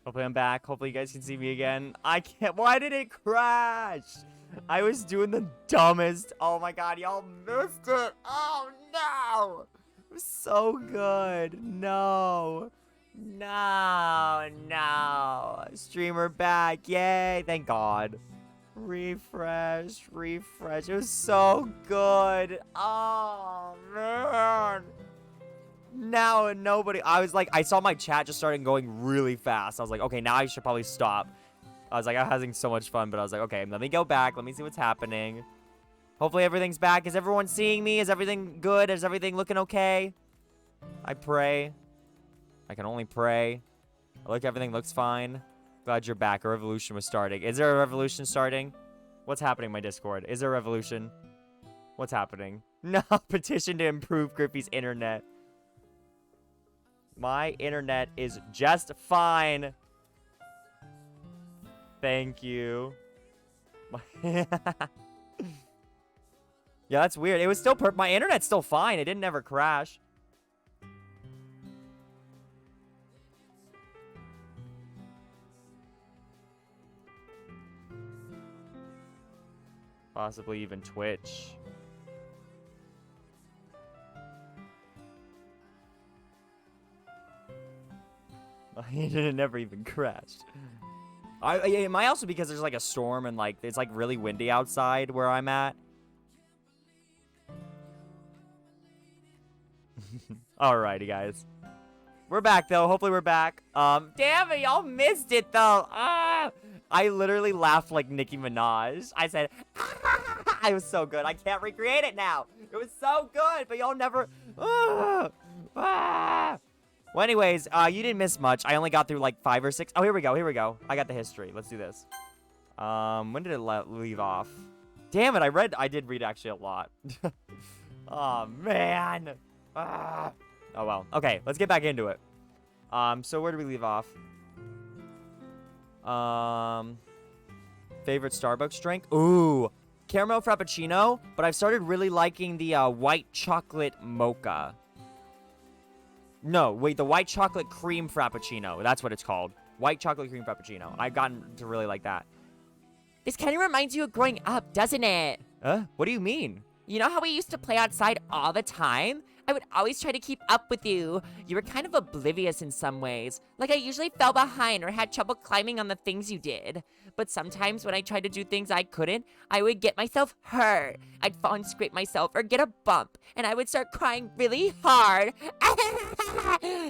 Hopefully I'm back. Hopefully you guys can see me again. I can't. Why did it crash? I was doing the dumbest. Oh my god, y'all missed it. Oh no. It was so good. No. No. No. Streamer back. Yay. Thank God. Refresh. Refresh. It was so good. Oh man. Now nobody. I was like, I saw my chat just started going really fast. I was like, okay, now I should probably stop. I was like, I'm having so much fun, but I was like, okay, let me go back. Let me see what's happening. Hopefully everything's back. Is everyone seeing me? Is everything good? Is everything looking okay? I pray. I can only pray. Everything looks fine. Glad you're back. A revolution was starting. Is there a revolution starting? What's happening in my Discord? Is there a revolution? What's happening? No, petition to improve Griffey's internet. My internet is just fine. Thank you. Yeah, that's weird. It was still my internet's still fine. It didn't ever crash. Possibly even Twitch. It never even crashed. It might also because there's like a storm and like it's like really windy outside where I'm at. Alrighty, guys. We're back though. Hopefully we're back. Damn it, y'all missed it though. I literally laughed like Nicki Minaj. I said, it was so good. I can't recreate it now. It was so good, but y'all never. Well, anyways, you didn't miss much. I only got through like 5 or 6. Oh, here we go. Here we go. I got the history. Let's do this. When did it leave off? Damn it. I did read actually a lot. Oh, man. Oh, well. Okay, let's get back into it. So where do we leave off? Favorite Starbucks drink? Ooh, caramel frappuccino, but I've started really liking the white chocolate mocha. No, wait, the white chocolate cream frappuccino. That's what it's called. White chocolate cream frappuccino. I've gotten to really like that. This kind of reminds you of growing up, doesn't it? What do you mean? You know how we used to play outside all the time? I would always try to keep up with you. You were kind of oblivious in some ways. Like I usually fell behind or had trouble climbing on the things you did. But sometimes when I tried to do things I couldn't, I would get myself hurt. I'd fall and scrape myself or get a bump. And I would start crying really hard.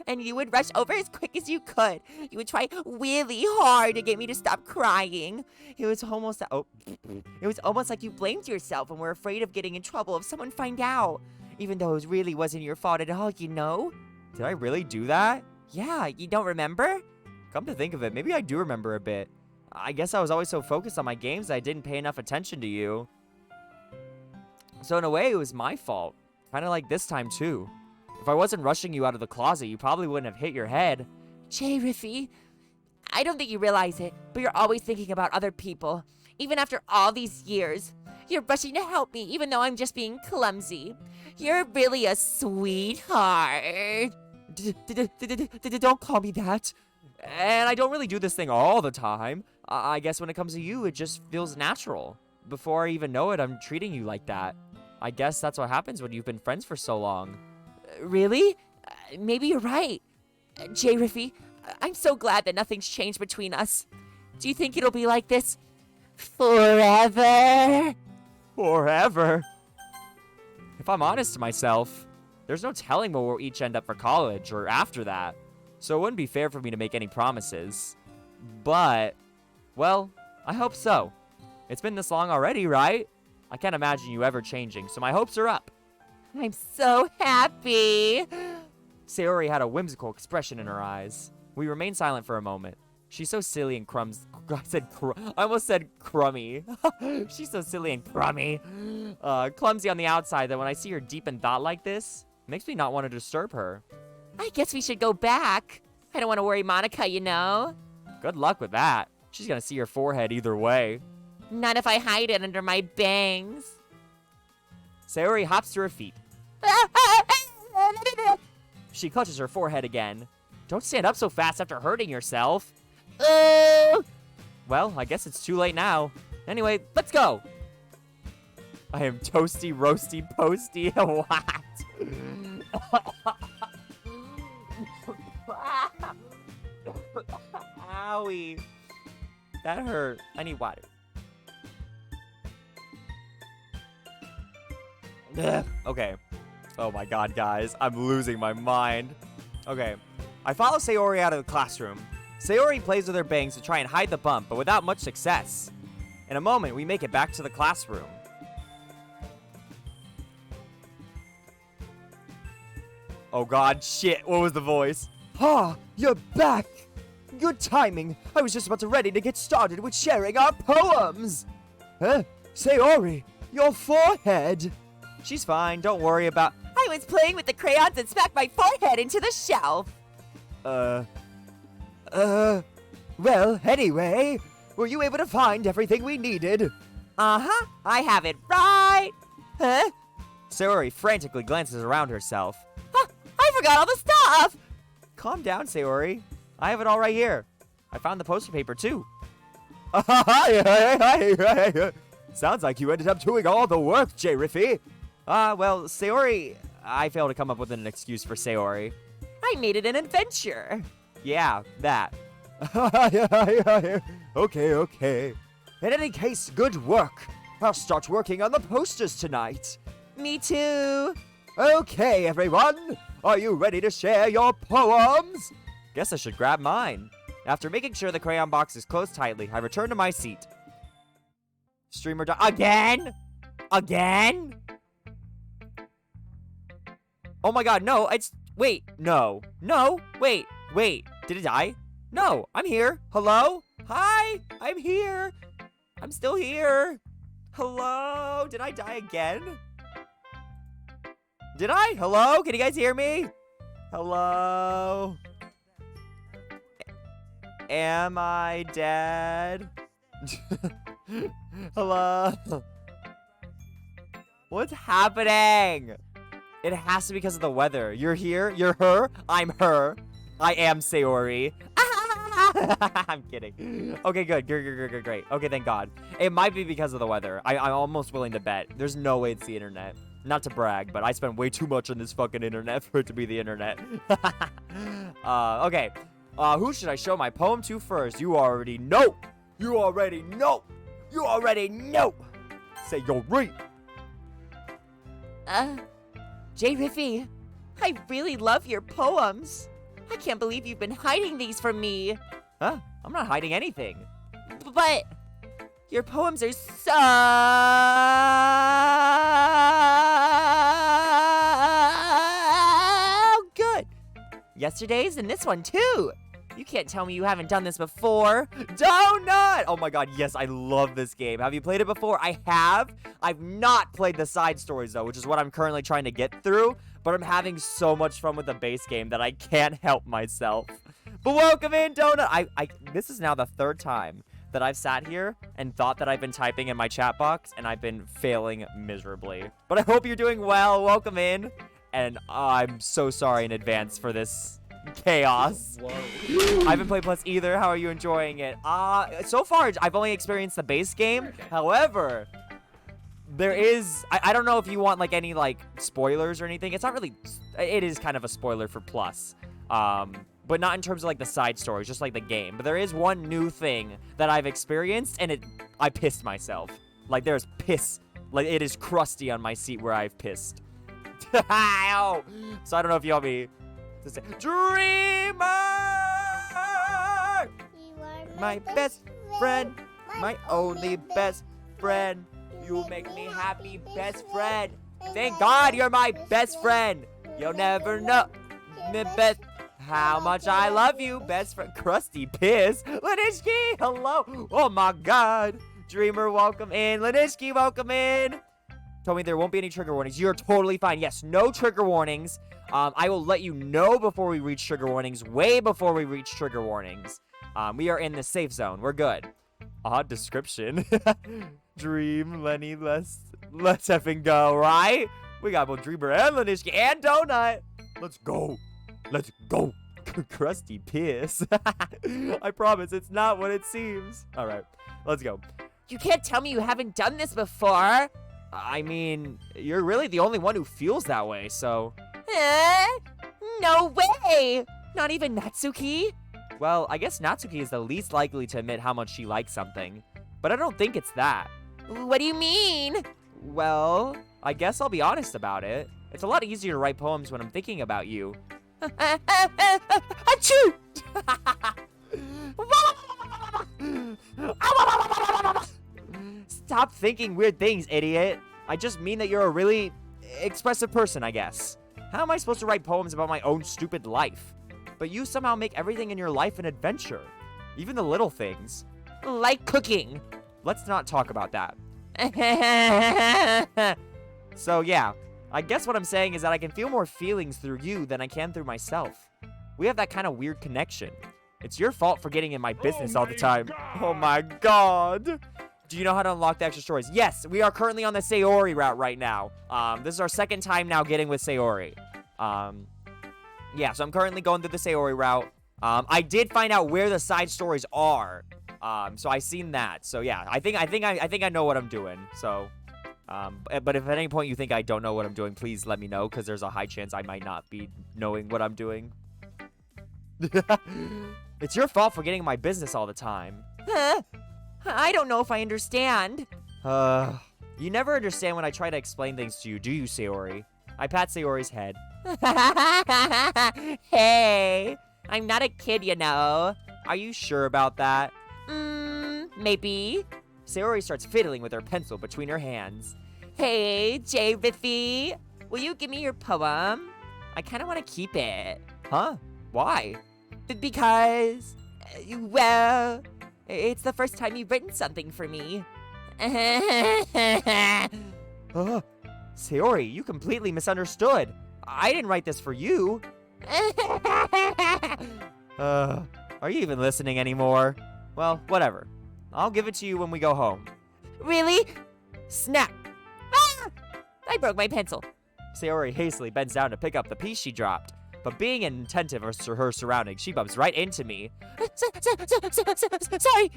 And you would rush over as quick as you could. You would try really hard to get me to stop crying. It was almost like you blamed yourself and were afraid of getting in trouble if someone found out. Even though it really wasn't your fault at all, you know? Did I really do that? Yeah, you don't remember? Come to think of it, maybe I do remember a bit. I guess I was always so focused on my games that I didn't pay enough attention to you. So in a way, it was my fault. Kind of like this time, too. If I wasn't rushing you out of the closet, you probably wouldn't have hit your head. Jay Riffy, I don't think you realize it, but you're always thinking about other people. Even after all these years, you're rushing to help me, even though I'm just being clumsy. You're really a sweetheart. Don't call me that. And I don't really do this thing all the time. I guess when it comes to you, it just feels natural. Before I even know it, I'm treating you like that. I guess that's what happens when you've been friends for so long. Really? Maybe you're right. Jay Riffy, I'm so glad that nothing's changed between us. Do you think it'll be like this forever? Forever? If I'm honest to myself, there's no telling where we'll each end up for college or after that. So it wouldn't be fair for me to make any promises. But, well, I hope so. It's been this long already, right? I can't imagine you ever changing, so my hopes are up. I'm so happy. Sayori had a whimsical expression in her eyes. We remained silent for a moment. She's so silly and I almost said crummy. She's so silly and crummy. Clumsy on the outside that when I see her deep in thought like this, it makes me not want to disturb her. I guess we should go back. I don't want to worry Monica, you know? Good luck with that. She's gonna see your forehead either way. Not if I hide it under my bangs. Sayori hops to her feet. She clutches her forehead again. Don't stand up so fast after hurting yourself. Well, I guess it's too late now. Anyway, let's go. I am toasty, roasty, posty. What? Owie. That hurt. I need water. Okay. Oh my god, guys. I'm losing my mind. Okay. I follow Sayori out of the classroom. Sayori plays with her bangs to try and hide the bump, but without much success. In a moment, we make it back to the classroom. Oh god, shit. What was the voice? Ah, you're back! Good timing. I was just about to ready to get started with sharing our poems. Huh? Sayori, your forehead. She's fine. Don't worry about... I was playing with the crayons and smacked my forehead into the shelf. Well, anyway, were you able to find everything we needed? Uh-huh. I have it right. Huh? Sayori frantically glances around herself. Huh, I forgot all the stuff. Calm down, Sayori. I have it all right here. I found the poster paper, too. Sounds like you ended up doing all the work, J-Riffy. Well, Sayori... I failed to come up with an excuse for Sayori. I made it an adventure. Yeah, that. Okay. In any case, good work. I'll start working on the posters tonight. Me too. Okay, everyone. Are you ready to share your poems? Guess I should grab mine. After making sure the crayon box is closed tightly, I return to my seat. Streamer again? Again? Oh my god, no, wait, no. No, wait, did it die? No, I'm here. Hello? Hi, I'm here. I'm still here. Hello? Did I die again? Did I? Hello? Can you guys hear me? Hello? Am I dead? Hello? What's happening? It has to be because of the weather. You're here? You're her? I'm her. I am Sayori. I'm kidding. Okay, good. Great. Okay, thank God. It might be because of the weather. I'm almost willing to bet. There's no way it's the internet. Not to brag, but I spend way too much on this fucking internet for it to be the internet. Okay. Who should I show my poem to first? You already know. Sayori. J. Riffy, I really love your poems. I can't believe you've been hiding these from me. Huh? I'm not hiding anything. But your poems are so good. Yesterday's and this one too. You can't tell me you haven't done this before. Donut! Oh my god, yes, I love this game. Have you played it before? I have. I've not played the side stories, though, which is what I'm currently trying to get through. But I'm having so much fun with the base game that I can't help myself. But welcome in, Donut! This is now the third time that I've sat here and thought that I've been typing in my chat box, and I've been failing miserably. But I hope you're doing well. Welcome in. And I'm so sorry in advance for this chaos. Whoa. I haven't played Plus either. How are you enjoying it? So far, I've only experienced the base game. However, there is... I don't know if you want, like, any, like, spoilers or anything. It's not really... It is kind of a spoiler for Plus. But not in terms of, like, the side stories, just, like, the game. But there is one new thing that I've experienced, and I pissed myself. Like, there's piss. Like, it is crusty on my seat where I've pissed. Ow! So I don't know if you want me to say... Dreamer! My best friend. My only best friend. You make me happy, best friend. Thank God you're my best friend. You'll never know me best how much I love you, best friend. Crusty piss. Lanishki, hello. Oh my God. Dreamer, welcome in. Lanishki, welcome in. Told me there won't be any trigger warnings. You're totally fine. Yes, no trigger warnings. I will let you know before we reach trigger warnings. Way before we reach trigger warnings. We are in the safe zone. We're good. Odd description. Dream, Lenny, let's effing go, right? We got both Dreamer and Lanishki and Donut. Let's go. Crusty piss. I promise it's not what it seems. All right, let's go. You can't tell me you haven't done this before. I mean, you're really the only one who feels that way, so... No way! Not even Natsuki? Well, I guess Natsuki is the least likely to admit how much she likes something. But I don't think it's that. What do you mean? Well, I guess I'll be honest about it. It's a lot easier to write poems when I'm thinking about you. Achoo! Stop thinking weird things, idiot. I just mean that you're a really expressive person, I guess. How am I supposed to write poems about my own stupid life? But you somehow make everything in your life an adventure. Even the little things. Like cooking. Let's not talk about that. So yeah, I guess what I'm saying is that I can feel more feelings through you than I can through myself. We have that kind of weird connection. It's your fault for getting in my business all the time. Oh my god. Do you know how to unlock the extra stories? Yes, we are currently on the Sayori route right now. This is our second time now getting with Sayori. Yeah, so I'm currently going through the Sayori route. I did find out where the side stories are. So I seen that. So yeah, I think I know what I'm doing. So, but if at any point you think I don't know what I'm doing, please let me know, because there's a high chance I might not be knowing what I'm doing. It's your fault for getting in my business all the time. Huh? I don't know if I understand. You never understand when I try to explain things to you, do you, Sayori? I pat Sayori's head. Hey, I'm not a kid, you know. Are you sure about that? Maybe. Sayori starts fiddling with her pencil between her hands. Hey, Javithy, will you give me your poem? I kind of want to keep it. Huh? Why? Because, well, it's the first time you've written something for me. Sayori, you completely misunderstood. I didn't write this for you. Are you even listening anymore? Well, whatever. I'll give it to you when we go home. Really? Snap. Ah! I broke my pencil. Sayori hastily bends down to pick up the piece she dropped. But being attentive to her surroundings, she bumps right into me. Sorry.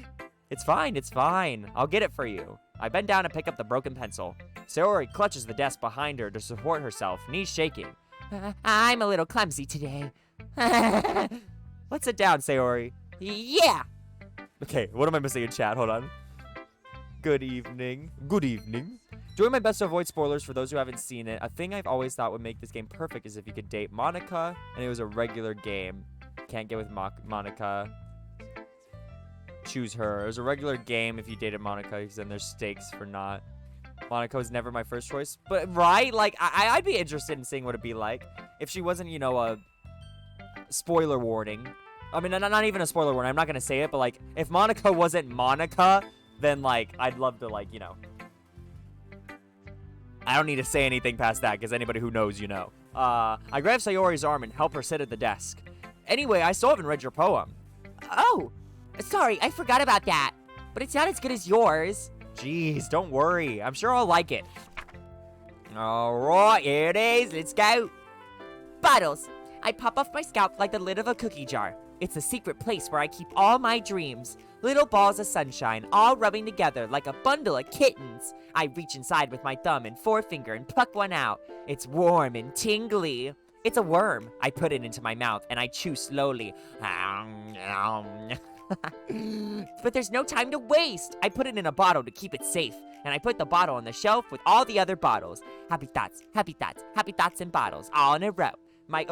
It's fine. I'll get it for you. I bend down to pick up the broken pencil. Sayori clutches the desk behind her to support herself, knees shaking. I'm a little clumsy today. Let's sit down, Sayori. Yeah. Okay, what am I missing in chat? Hold on. Good evening. Good evening. Doing my best to avoid spoilers for those who haven't seen it. A thing I've always thought would make this game perfect is if you could date Monica and it was a regular game. Can't get with Monica. Choose her. It was a regular game if you dated Monica, because then there's stakes for not. Monica was never my first choice. But, right? Like, I'd be interested in seeing what it'd be like if she wasn't, you know, a spoiler warning. I mean, not even a spoiler warning. I'm not going to say it, but, like, if Monica wasn't Monica, then, like, I'd love to, like, you know. I don't need to say anything past that, because anybody who knows, you know. I grab Sayori's arm and help her sit at the desk. Anyway, I still haven't read your poem. Oh, sorry, I forgot about that. But it's not as good as yours. Jeez, don't worry. I'm sure I'll like it. Alright, here it is. Let's go. Bottles. I pop off my scalp like the lid of a cookie jar. It's a secret place where I keep all my dreams. Little balls of sunshine, all rubbing together like a bundle of kittens. I reach inside with my thumb and forefinger and pluck one out. It's warm and tingly. It's a worm. I put it into my mouth and I chew slowly. But there's no time to waste. I put it in a bottle to keep it safe. And I put the bottle on the shelf with all the other bottles. Happy thoughts, happy thoughts, happy thoughts in bottles, all in a row. My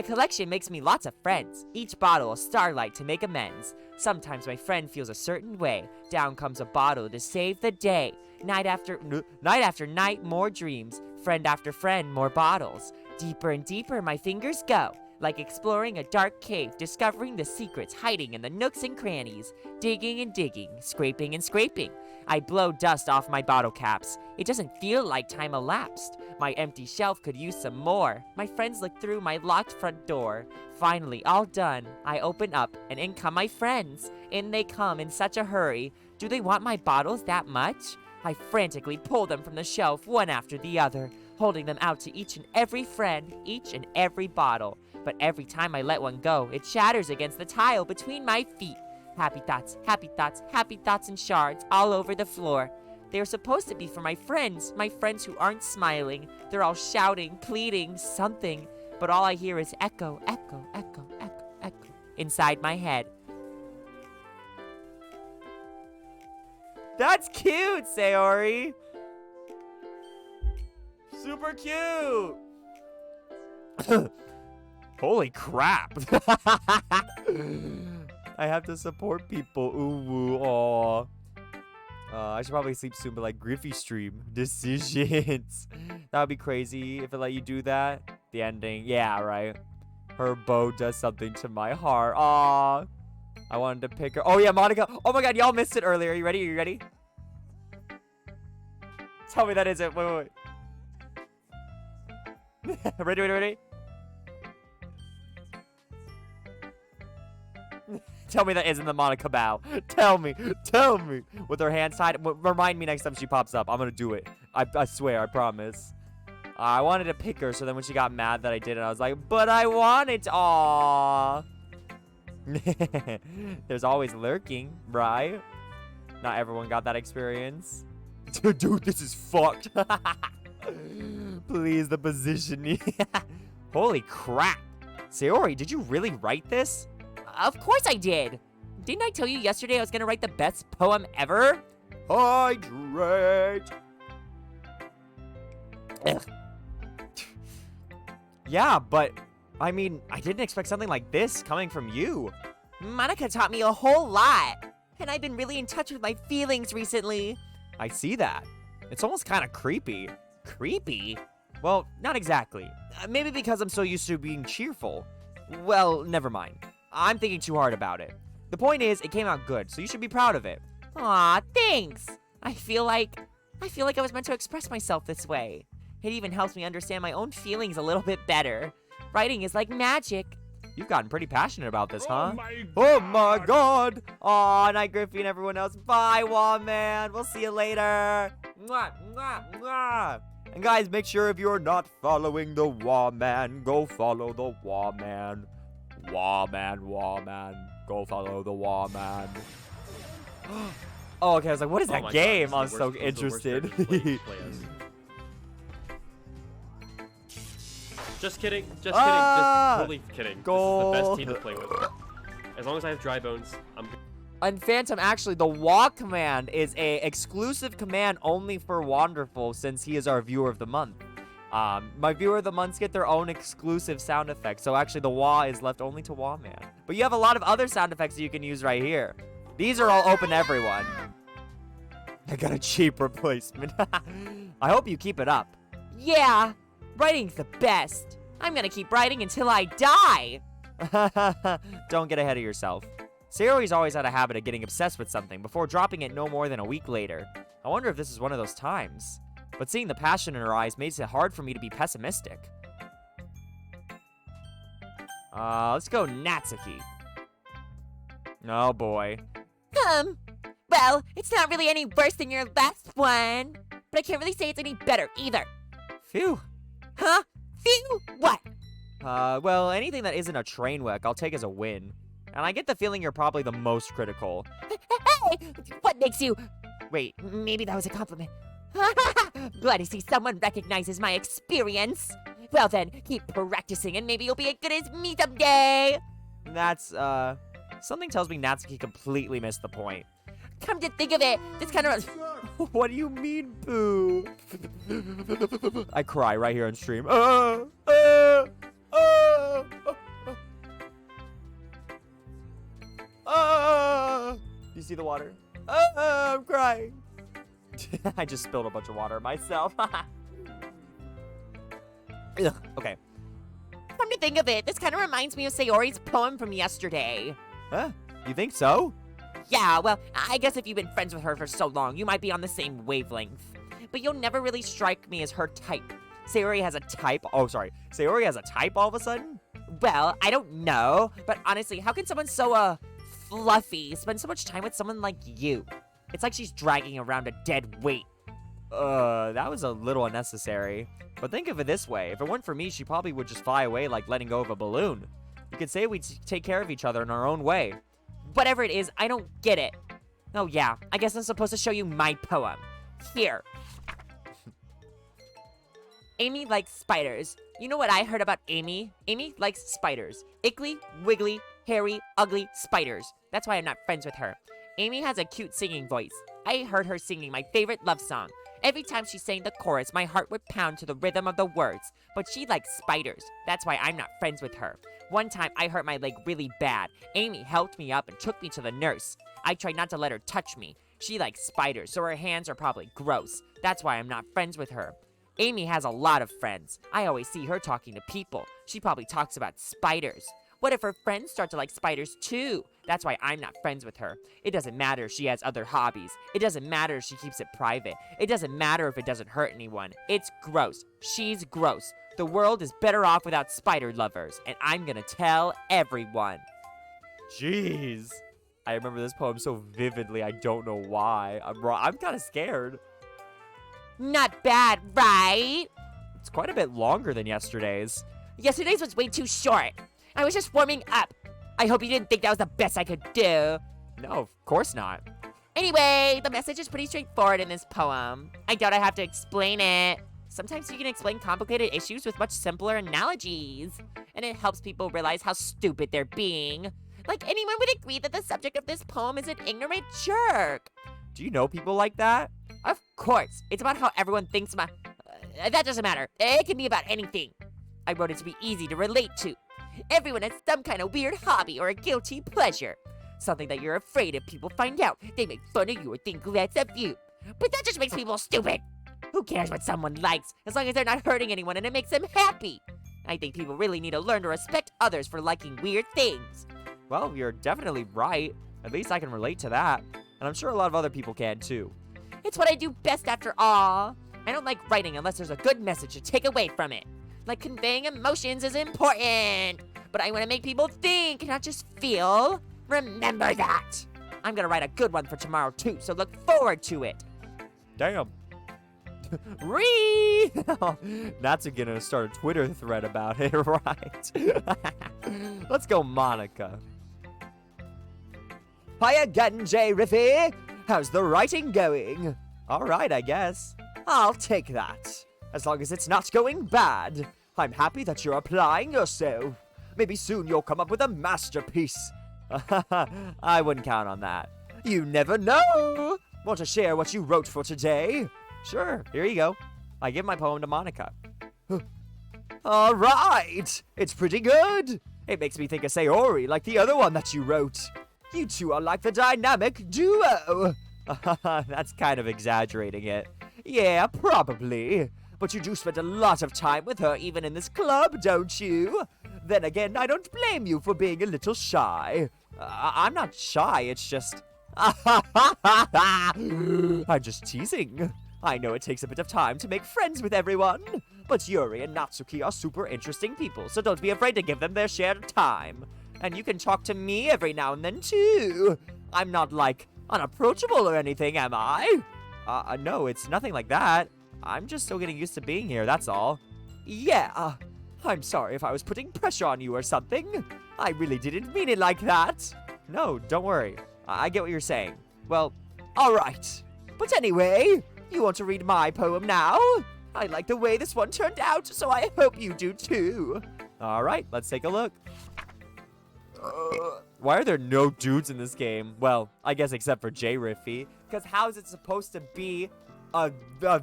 collection makes me lots of friends. Each bottle a starlight to make amends. Sometimes my friend feels a certain way. Down comes a bottle to save the day. Night after night, more dreams. Friend after friend, more bottles. Deeper and deeper my fingers go. Like exploring a dark cave, discovering the secrets hiding in the nooks and crannies. Digging and digging, scraping and scraping. I blow dust off my bottle caps. It doesn't feel like time elapsed. My empty shelf could use some more. My friends look through my locked front door. Finally, all done. I open up, and in come my friends. In they come in such a hurry. Do they want my bottles that much? I frantically pull them from the shelf one after the other, holding them out to each and every friend, each and every bottle. But every time I let one go, it shatters against the tile between my feet. Happy thoughts, happy thoughts, happy thoughts and shards all over the floor. They are supposed to be for my friends who aren't smiling. They're all shouting, pleading, something. But all I hear is echo, echo, echo, echo, echo inside my head. That's cute, Sayori. Super cute. Holy crap. I have to support people. Ooh, aw. I should probably sleep soon, but like Griffey stream decisions. That would be crazy if it let you do that. The ending. Yeah, right. Her bow does something to my heart. Aw. I wanted to pick her. Oh, yeah, Monica. Oh, my God. Y'all missed it earlier. Are you ready? Are you ready? Tell me that isn't. Wait. Ready? Tell me that isn't the Monica bow. Tell me. With her hands tied. Remind me next time she pops up. I'm gonna do it. I swear. I promise. I wanted to pick her, so then when she got mad that I did it, I was like, but I want it. Aww. There's always lurking, right? Not everyone got that experience. Dude, this is fucked. Please, the positioning. Holy crap. Sayori, did you really write this? Of course I did. Didn't I tell you yesterday I was gonna write the best poem ever? Hydrate. Ugh. Yeah, but I mean, I didn't expect something like this coming from you. Monica taught me a whole lot. And I've been really in touch with my feelings recently. I see that. It's almost kind of creepy. Creepy? Well, not exactly. Maybe because I'm so used to being cheerful. Well, never mind. I'm thinking too hard about it. The point is, it came out good, so you should be proud of it. Aw, thanks. I feel like I was meant to express myself this way. It even helps me understand my own feelings a little bit better. Writing is like magic. You've gotten pretty passionate about this, huh? Oh my god! Aw, night Griffey and everyone else. Bye, Wah Man. We'll see you later. Mwah, mwah, mwah. And guys, make sure if you're not following the Wah Man, go follow the Wah Man. Wah Man. Go follow the Wah Man. Oh, okay. I was like, what is that game? I was so interested. Just kidding. Just totally kidding. Goal. This is the best team to play with. As long as I have dry bones, I'm good. And Phantom, actually, the Wah command is a exclusive command only for Wonderful, since he is our viewer of the month. My viewer of the months get their own exclusive sound effects, so actually the Wah is left only to Wah Man. But you have a lot of other sound effects that you can use right here. These are all open to everyone. I got a cheap replacement. I hope you keep it up. Yeah, writing's the best. I'm gonna keep writing until I die. Don't get ahead of yourself. Sayori's always had a habit of getting obsessed with something before dropping it no more than a week later. I wonder if this is one of those times. But seeing the passion in her eyes makes it hard for me to be pessimistic. Let's go Natsuki. Oh boy. Well, it's not really any worse than your last one. But I can't really say it's any better either. Phew. Huh? Phew? What? Well, anything that isn't a train wreck, I'll take as a win. And I get the feeling you're probably the most critical. Hey! What makes you... Wait, maybe that was a compliment. Glad to see someone recognizes my experience. Well then, keep practicing and maybe you'll be as good as me someday. That's, something tells me Natsuki completely missed the point. Come to think of it, this kind of... What do you mean, Boo? I cry right here on stream. You see the water? I'm crying. I just spilled a bunch of water myself. Ugh, okay. Come to think of it, this kind of reminds me of Sayori's poem from yesterday. Huh? You think so? Yeah, well, I guess if you've been friends with her for so long, you might be on the same wavelength. But you'll never really strike me as her type. Sayori has a type? Oh, sorry. Sayori has a type all of a sudden? Well, I don't know. But honestly, how can someone so, fluffy spend so much time with someone like you? It's like she's dragging around a dead weight. That was a little unnecessary. But think of it this way. If it weren't for me, she probably would just fly away like letting go of a balloon. You could say we take care of each other in our own way. Whatever it is, I don't get it. Oh yeah, I guess I'm supposed to show you my poem. Here. Amy likes spiders. You know what I heard about Amy? Amy likes spiders. Ickly, wiggly, hairy, ugly spiders. That's why I'm not friends with her. Amy has a cute singing voice. I heard her singing my favorite love song. Every time she sang the chorus, my heart would pound to the rhythm of the words. But she likes spiders. That's why I'm not friends with her. One time, I hurt my leg really bad. Amy helped me up and took me to the nurse. I tried not to let her touch me. She likes spiders, so her hands are probably gross. That's why I'm not friends with her. Amy has a lot of friends. I always see her talking to people. She probably talks about spiders. What if her friends start to like spiders too? That's why I'm not friends with her. It doesn't matter if she has other hobbies. It doesn't matter if she keeps it private. It doesn't matter if it doesn't hurt anyone. It's gross. She's gross. The world is better off without spider lovers, and I'm gonna tell everyone. Jeez. I remember this poem so vividly, I don't know why. I'm kind of scared. Not bad, right? It's quite a bit longer than yesterday's. Yesterday's was way too short. I was just warming up. I hope you didn't think that was the best I could do. No, of course not. Anyway, the message is pretty straightforward in this poem. I doubt I have to explain it. Sometimes you can explain complicated issues with much simpler analogies, and it helps people realize how stupid they're being. Like, anyone would agree that the subject of this poem is an ignorant jerk. Do you know people like that? Of course. It's about how everyone thinks that doesn't matter. It can be about anything. I wrote it to be easy to relate to. Everyone has some kind of weird hobby or a guilty pleasure. Something that you're afraid if people find out. They make fun of you or think less of you. But that just makes people stupid. Who cares what someone likes, as long as they're not hurting anyone and it makes them happy? I think people really need to learn to respect others for liking weird things. Well, you're definitely right. At least I can relate to that. And I'm sure a lot of other people can too. It's what I do best after all. I don't like writing unless there's a good message to take away from it. Like, conveying emotions is important. But I want to make people think, not just feel. Remember that. I'm gonna write a good one for tomorrow too, so look forward to it. Damn. Ree! Nat's gonna start a Twitter thread about it, right? Let's go, Monica. Hi again, J. Riffy. How's the writing going? All right, I guess. I'll take that. As long as it's not going bad. I'm happy that you're applying yourself. Maybe soon you'll come up with a masterpiece. I wouldn't count on that. You never know. Want to share what you wrote for today? Sure, here you go. I give my poem to Monica. All right. It's pretty good. It makes me think of Sayori, like the other one that you wrote. You two are like the dynamic duo. That's kind of exaggerating it. Yeah, probably. But you do spend a lot of time with her even in this club, don't you? Then again, I don't blame you for being a little shy. I'm not shy, it's just... I'm just teasing. I know it takes a bit of time to make friends with everyone, but Yuri and Natsuki are super interesting people, so don't be afraid to give them their shared time. And you can talk to me every now and then, too. I'm not, like, unapproachable or anything, am I? No, it's nothing like that. I'm just still getting used to being here, that's all. Yeah. I'm sorry if I was putting pressure on you or something. I really didn't mean it like that. No, don't worry. I get what you're saying. Well, all right. But anyway, you want to read my poem now? I like the way this one turned out, so I hope you do too. All right, let's take a look. Why are there no dudes in this game? Well, I guess except for J. Riffy. Because how is it supposed to be a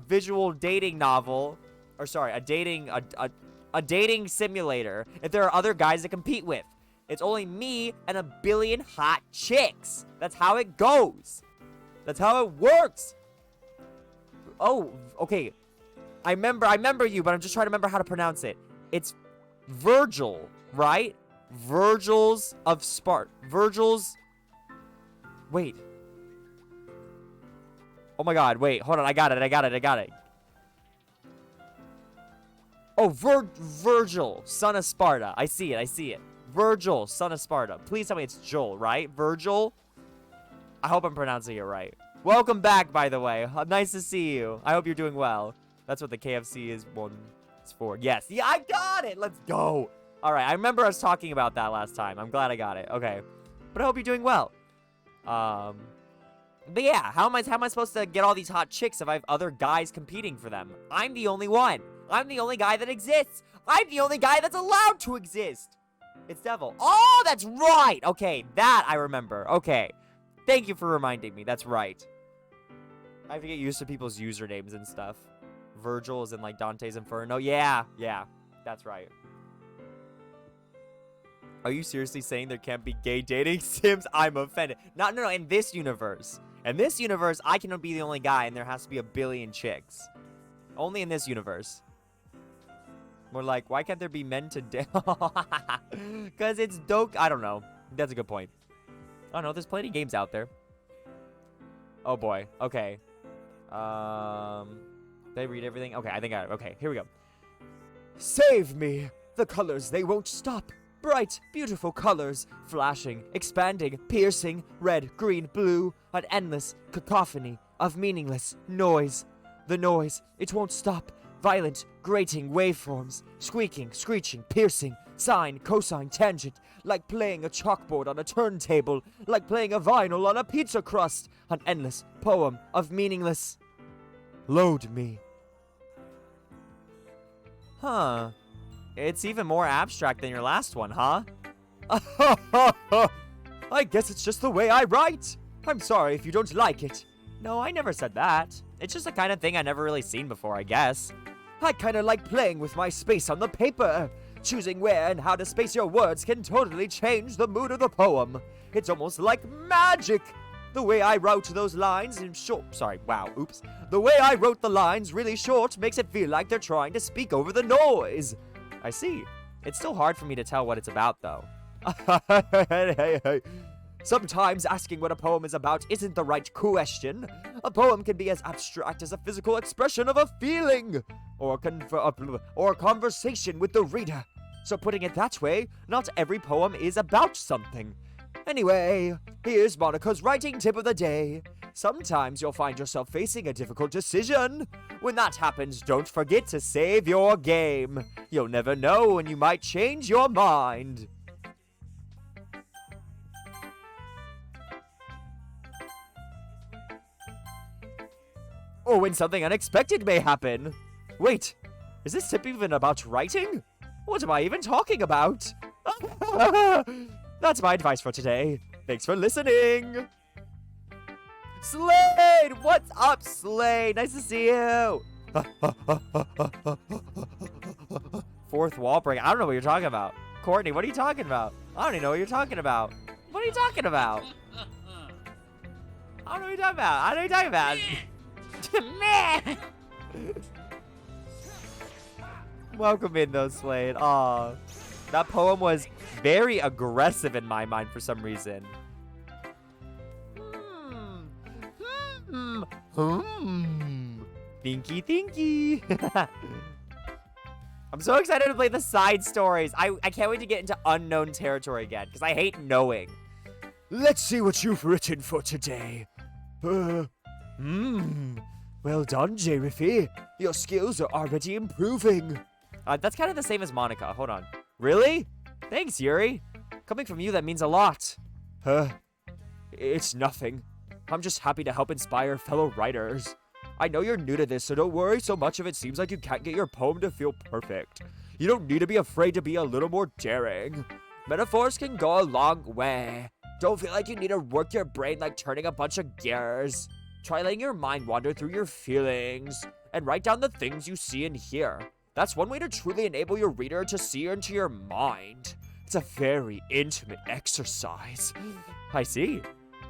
visual dating novel? Or sorry, a dating simulator if there are other guys to compete with? It's only me and a billion hot chicks. That's how it goes. That's how it works. Oh, okay. I remember you, but I'm just trying to remember how to pronounce it. It's Virgil, right? Virgil's. Wait. Oh my god, wait, hold on, I got it. Oh, Virgil, son of Sparta. I see it. Virgil, son of Sparta. Please tell me it's Joel, right? Virgil? I hope I'm pronouncing it right. Welcome back, by the way. Nice to see you. I hope you're doing well. That's what the KFC is for. Yes. Yeah, I got it. Let's go. All right. I remember us talking about that last time. I'm glad I got it. Okay. But I hope you're doing well. But yeah, how am I supposed to get all these hot chicks if I have other guys competing for them? I'm the only one. I'm the only guy that exists. I'm the only guy that's allowed to exist. It's Devil. Oh, that's right. Okay, that I remember. Okay. Thank you for reminding me. That's right. I have to get used to people's usernames and stuff. Virgil is in like Dante's Inferno. Yeah, that's right. Are you seriously saying there can't be gay dating sims? I'm offended. No, in this universe. In this universe, I cannot be the only guy and there has to be a billion chicks. Only in this universe. More like, why can't there be men to date? Because it's dope. I don't know. That's a good point. I don't know. There's plenty of games out there. Oh, boy. Okay. Did I read everything? Okay, I think I... Okay, here we go. Save me! The colors, they won't stop. Bright, beautiful colors, flashing, expanding, piercing, red, green, blue, an endless cacophony of meaningless noise. The noise, it won't stop. Violent, grating waveforms, squeaking, screeching, piercing, sine, cosine, tangent, like playing a chalkboard on a turntable, like playing a vinyl on a pizza crust. An endless poem of meaningless... Load me. Huh. It's even more abstract than your last one, huh? I guess it's just the way I write. I'm sorry if you don't like it. No, I never said that. It's just the kind of thing I never really seen before, I guess. I kinda like playing with my space on the paper. Choosing where and how to space your words can totally change the mood of the poem. It's almost like magic. The way I wrote those lines in short... Sorry, wow, oops. The way I wrote the lines really short makes it feel like they're trying to speak over the noise. I see. It's still hard for me to tell what it's about, though. Hey. Sometimes asking what a poem is about isn't the right question. A poem can be as abstract as a physical expression of a feeling, or a conversation with the reader. So putting it that way, not every poem is about something. Anyway, here's Monica's writing tip of the day. Sometimes you'll find yourself facing a difficult decision. When that happens, don't forget to save your game. You'll never know when you might change your mind. Or when something unexpected may happen. Wait, is this tip even about writing? What am I even talking about? That's my advice for today. Thanks for listening. Slade! What's up, Slade? Nice to see you. Fourth wall break. I don't know what you're talking about. Courtney, what are you talking about? I don't even know what you're talking about. What are you talking about? I don't know what you're talking about. I don't know what you're talking about. Man! Welcome in, though, Slade. Aw. That poem was very aggressive in my mind for some reason. Thinky. I'm so excited to play the side stories. I can't wait to get into unknown territory again, because I hate knowing. Let's see what you've written for today. Well done, J-Riffy. Your skills are already improving. That's kind of the same as Monica. Hold on. Really? Thanks, Yuri. Coming from you, that means a lot. It's nothing. I'm just happy to help inspire fellow writers. I know you're new to this, so don't worry so much if it seems like you can't get your poem to feel perfect. You don't need to be afraid to be a little more daring. Metaphors can go a long way. Don't feel like you need to work your brain like turning a bunch of gears. Try letting your mind wander through your feelings and write down the things you see and hear. That's one way to truly enable your reader to see into your mind. It's a very intimate exercise. I see.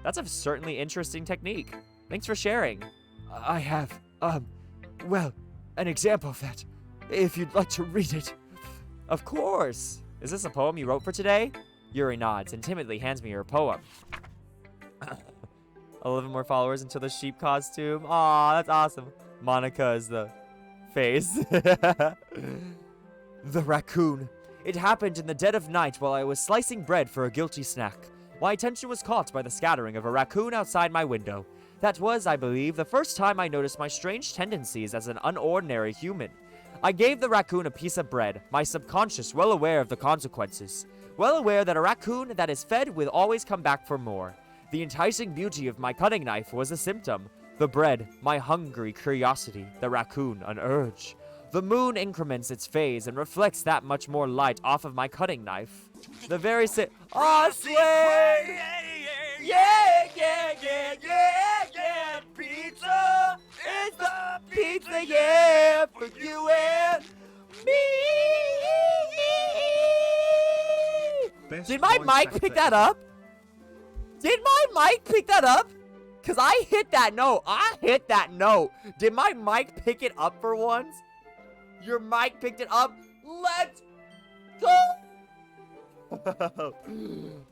That's a certainly interesting technique. Thanks for sharing. I have, well, an example of that, if you'd like to read it. Of course. Is this a poem you wrote for today? Yuri nods and timidly hands me her poem. 11 more followers until the sheep costume. Aw, that's awesome. Monica is the face. The raccoon. It happened in the dead of night while I was slicing bread for a guilty snack. My attention was caught by the scattering of a raccoon outside my window. That was, I believe, the first time I noticed my strange tendencies as an unordinary human. I gave the raccoon a piece of bread, my subconscious well aware of the consequences. Well aware that a raccoon that is fed will always come back for more. The enticing beauty of my cutting knife was a symptom. The bread, my hungry curiosity. The raccoon, an urge. The moon increments its phase and reflects that much more light off of my cutting knife. The very Oh, slay! Yeah, yeah, yeah, yeah, yeah, pizza! It's the pizza, yeah, for you and me! Did my mic pick that up? Did my mic pick that up? Because I hit that note. I hit that note. Did my mic pick it up for once? Your mic picked it up? Let's go!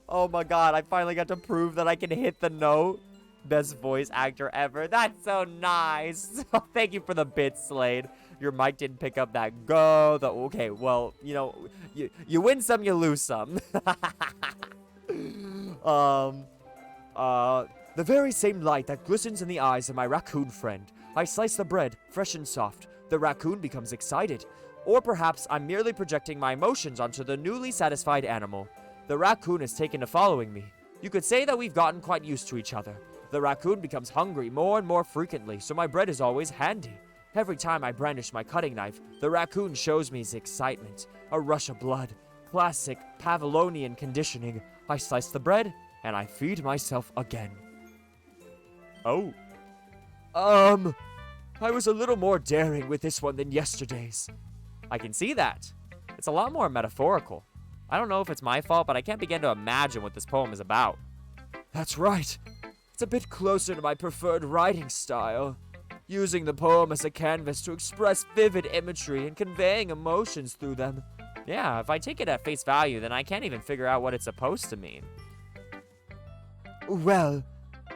Oh my god, I finally got to prove that I can hit the note. Best voice actor ever. That's so nice. Thank you for the bit, Slade. Your mic didn't pick up that go. Okay, well, you know, you win some, you lose some. The very same light that glistens in the eyes of my raccoon friend. I slice the bread, fresh and soft. The raccoon becomes excited. Or perhaps I'm merely projecting my emotions onto the newly satisfied animal. The raccoon is taken to following me. You could say that we've gotten quite used to each other. The raccoon becomes hungry more and more frequently, so my bread is always handy. Every time I brandish my cutting knife, the raccoon shows me his excitement. A rush of blood. Classic Pavlovian conditioning. I slice the bread, and I feed myself again. Oh. I was a little more daring with this one than yesterday's. I can see that. It's a lot more metaphorical. I don't know if it's my fault, but I can't begin to imagine what this poem is about. That's right. It's a bit closer to my preferred writing style. Using the poem as a canvas to express vivid imagery and conveying emotions through them. Yeah, if I take it at face value, then I can't even figure out what it's supposed to mean. Well,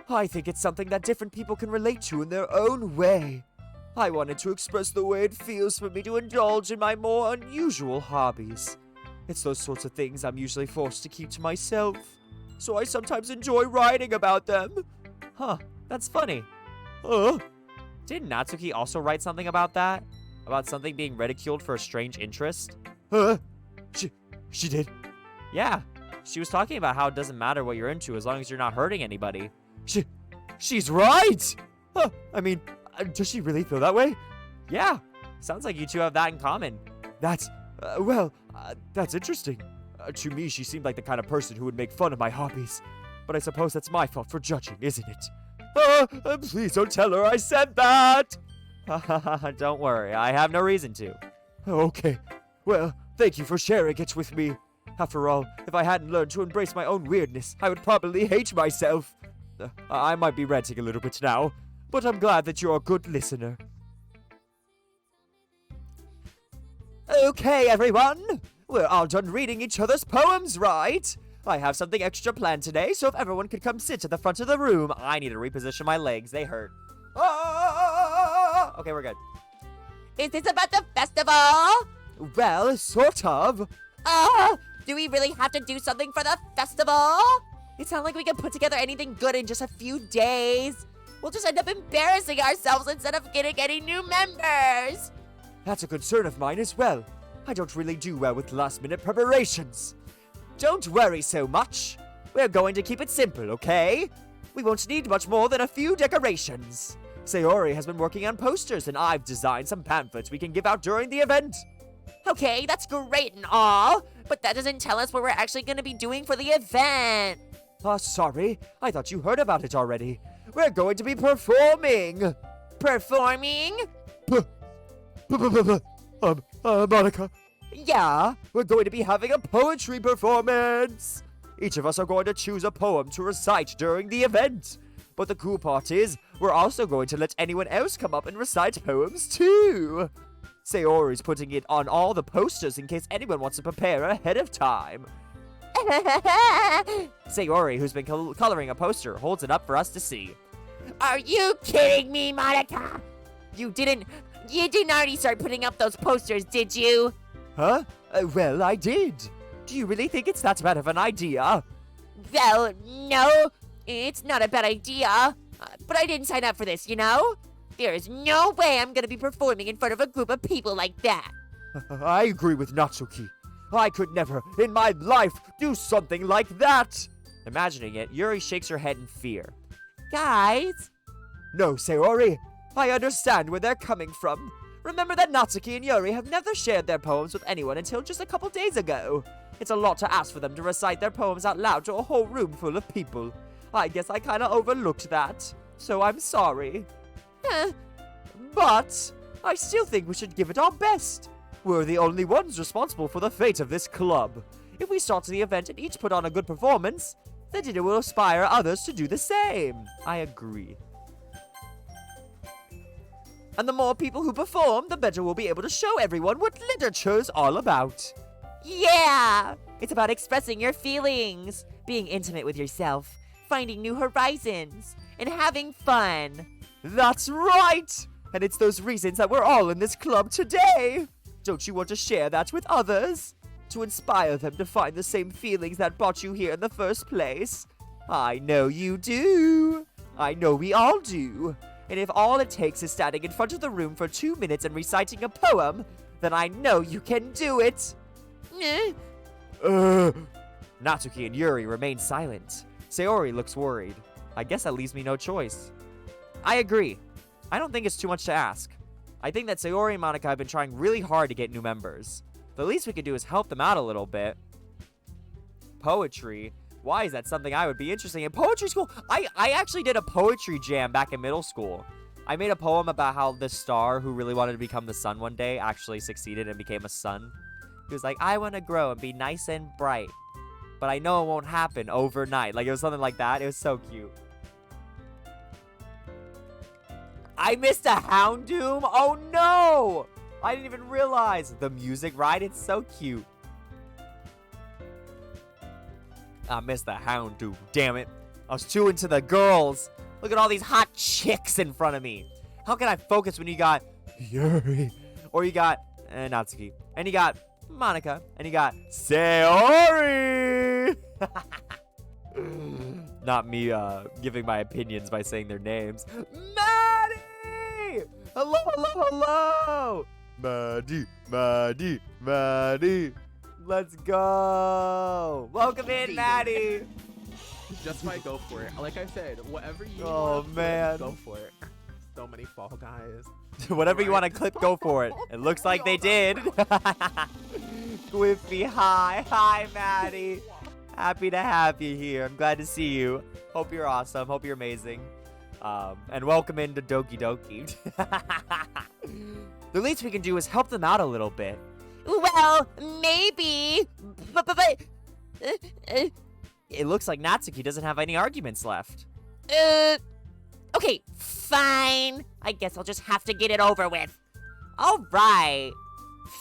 I think it's something that different people can relate to in their own way. I wanted to express the way it feels for me to indulge in my more unusual hobbies. It's those sorts of things I'm usually forced to keep to myself, so I sometimes enjoy writing about them. Huh, that's funny. Didn't Natsuki also write something about that? About something being ridiculed for a strange interest? She did? Yeah, she was talking about how it doesn't matter what you're into as long as you're not hurting anybody. She's right! I mean, does she really feel that way? Yeah, sounds like you two have that in common. That's interesting. To me, she seemed like the kind of person who would make fun of my hobbies. But I suppose that's my fault for judging, isn't it? Please don't tell her I said that! Don't worry, I have no reason to. Okay, well, thank you for sharing it with me. After all, if I hadn't learned to embrace my own weirdness, I would probably hate myself. I might be ranting a little bit now, but I'm glad that you're a good listener. Okay, everyone. We're all done reading each other's poems, right? I have something extra planned today, so if everyone could come sit at the front of the room. I need to reposition my legs. They hurt. Okay, we're good. Is this about the festival? Well, sort of. Do we really have to do something for the festival? It's not like we can put together anything good in just a few days. We'll just end up embarrassing ourselves instead of getting any new members. That's a concern of mine as well. I don't really do well with last-minute preparations. Don't worry so much. We're going to keep it simple, okay? We won't need much more than a few decorations. Sayori has been working on posters, and I've designed some pamphlets we can give out during the event. Okay, that's great and all, but that doesn't tell us what we're actually going to be doing for the event. Sorry. I thought you heard about it already. We're going to be performing. Performing? Monica. Yeah, we're going to be having a poetry performance. Each of us are going to choose a poem to recite during the event. But the cool part is, we're also going to let anyone else come up and recite poems too. Sayori's putting it on all the posters in case anyone wants to prepare ahead of time. Sayori, who's been coloring a poster, holds it up for us to see. Are you kidding me, Monica? You didn't already start putting up those posters, did you? Huh? Well, I did. Do you really think it's that bad of an idea? Well, no, it's not a bad idea. But I didn't sign up for this, you know? There is no way I'm gonna be performing in front of a group of people like that. I agree with Natsuki. I could never, in my life, do something like that! Imagining it, Yuri shakes her head in fear. Guys? No, Sayori. I understand where they're coming from. Remember that Natsuki and Yuri have never shared their poems with anyone until just a couple days ago. It's a lot to ask for them to recite their poems out loud to a whole room full of people. I guess I kinda overlooked that, so I'm sorry. But I still think we should give it our best. We're the only ones responsible for the fate of this club. If we start the event and each put on a good performance, then it will inspire others to do the same. I agree. And the more people who perform, the better we'll be able to show everyone what literature's all about. Yeah! It's about expressing your feelings, being intimate with yourself, finding new horizons, and having fun. That's right! And it's those reasons that we're all in this club today. Don't you want to share that with others? To inspire them to find the same feelings that brought you here in the first place? I know you do. I know we all do. And if all it takes is standing in front of the room for 2 minutes and reciting a poem, then I know you can do it. Natsuki and Yuri remain silent. Sayori looks worried. I guess that leaves me no choice. I agree. I don't think it's too much to ask. I think that Sayori and Monica have been trying really hard to get new members. The least we could do is help them out a little bit. Poetry. Why is that something I would be interested in? Poetry school? I actually did a poetry jam back in middle school. I made a poem about how the star who really wanted to become the sun one day actually succeeded and became a sun. He was like, I want to grow and be nice and bright. But I know it won't happen overnight. Like, it was something like that. It was so cute. I missed a Houndoom? Oh no! I didn't even realize. The music, right? It's so cute. I missed the Houndoom. Damn it. I was too into the girls. Look at all these hot chicks in front of me. How can I focus when you got Yuri? Or you got Natsuki. And you got Monica. And you got Sayori! Not me giving my opinions by saying their names. Maddie! Hello, hello, hello! Maddie. Let's go. Welcome in, Maddie. Just might go for it. Like I said, whatever you Oh, want, man. go for it. So many Fall Guys. Whatever you want to clip, go for it. It looks like they did. Quippy, hi. Hi, Maddie. Happy to have you here. I'm glad to see you. Hope you're awesome. Hope you're amazing. And welcome into Doki Doki. The least we can do is help them out a little bit. Well, maybe. But It looks like Natsuki doesn't have any arguments left. okay, fine. I guess I'll just have to get it over with. All right.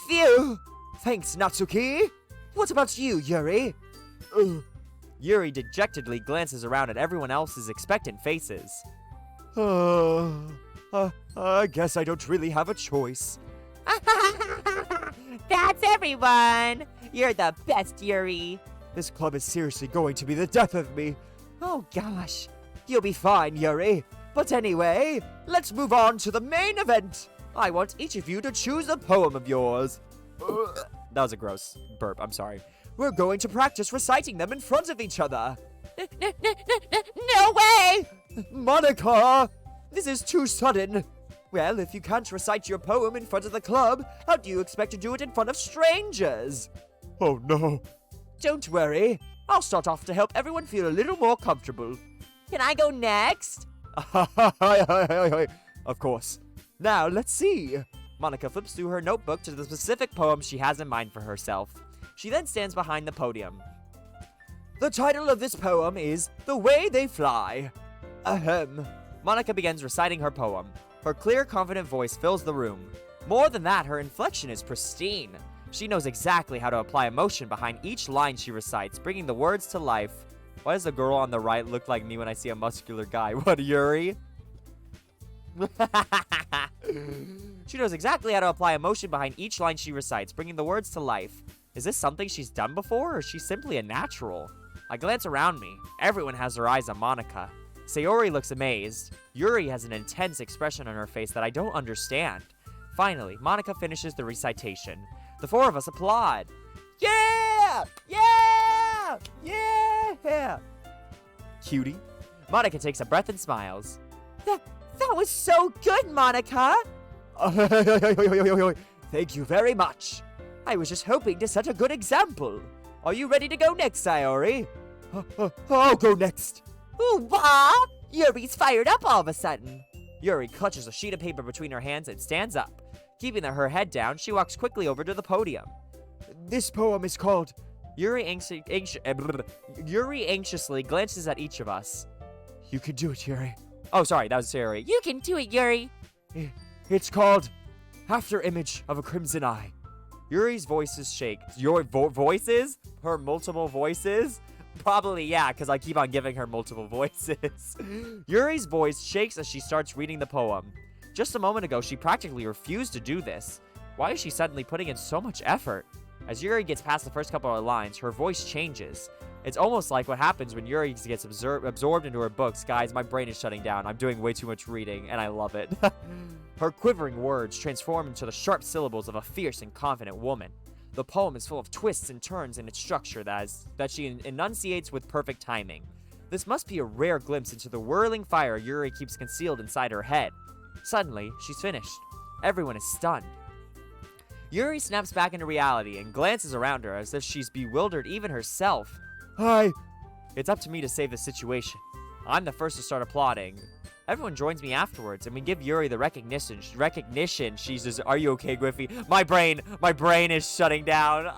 Phew! Thanks, Natsuki! What about you, Yuri? Yuri dejectedly glances around at everyone else's expectant faces. I guess I don't really have a choice. That's everyone. You're the best, Yuri. This club is seriously going to be the death of me. Oh gosh. You'll be fine, Yuri. But anyway, let's move on to the main event. I want each of you to choose a poem of yours. That was a gross burp, I'm sorry. We're going to practice reciting them in front of each other. No way! Monica! This is too sudden. Well, if you can't recite your poem in front of the club, how do you expect to do it in front of strangers? Oh no. Don't worry. I'll start off to help everyone feel a little more comfortable. Can I go next? Of course. Now, let's see. Monica flips through her notebook to the specific poem she has in mind for herself. She then stands behind the podium. The title of this poem is The Way They Fly. Ahem. Monica begins reciting her poem. Her clear, confident voice fills the room. More than that, her inflection is pristine. She knows exactly how to apply emotion behind each line she recites, bringing the words to life. Why does the girl on the right look like me when I see a muscular guy? What, Yuri? She knows exactly how to apply emotion behind each line she recites, bringing the words to life. Is this something she's done before, or is she simply a natural? I glance around me. Everyone has their eyes on Monica. Sayori looks amazed. Yuri has an intense expression on her face that I don't understand. Finally, Monica finishes the recitation. The four of us applaud. Yeah! Yeah! Yeah! Cutie. Monica takes a breath and smiles. That was so good, Monica! Thank you very much. I was just hoping to set a good example. Are you ready to go next, Sayori? I'll go next. Ooh, what? Yuri's fired up all of a sudden. Yuri clutches a sheet of paper between her hands and stands up. Keeping her head down, she walks quickly over to the podium. This poem is called... Yuri anxiously glances at each of us. You can do it, Yuri. Oh, sorry, that was Sayori. You can do it, Yuri. It's called After Image of a Crimson Eye. Yuri's voices shake. Your voices? Her multiple voices? Probably, yeah, because I keep on giving her multiple voices. Yuri's voice shakes as she starts reading the poem. Just a moment ago, she practically refused to do this. Why is she suddenly putting in so much effort? As Yuri gets past the first couple of lines, her voice changes. It's almost like what happens when Yuri gets absorbed into her books. Guys, my brain is shutting down. I'm doing way too much reading, and I love it. Her quivering words transform into the sharp syllables of a fierce and confident woman. The poem is full of twists and turns in its structure that she enunciates with perfect timing. This must be a rare glimpse into the whirling fire Yuri keeps concealed inside her head. Suddenly, she's finished. Everyone is stunned. Yuri snaps back into reality and glances around her as if she's bewildered even herself. Hi! It's up to me to save the situation. I'm the first to start applauding. Everyone joins me afterwards, and we give Yuri the recognition. She's just, are you okay, Griffey? My brain is shutting down.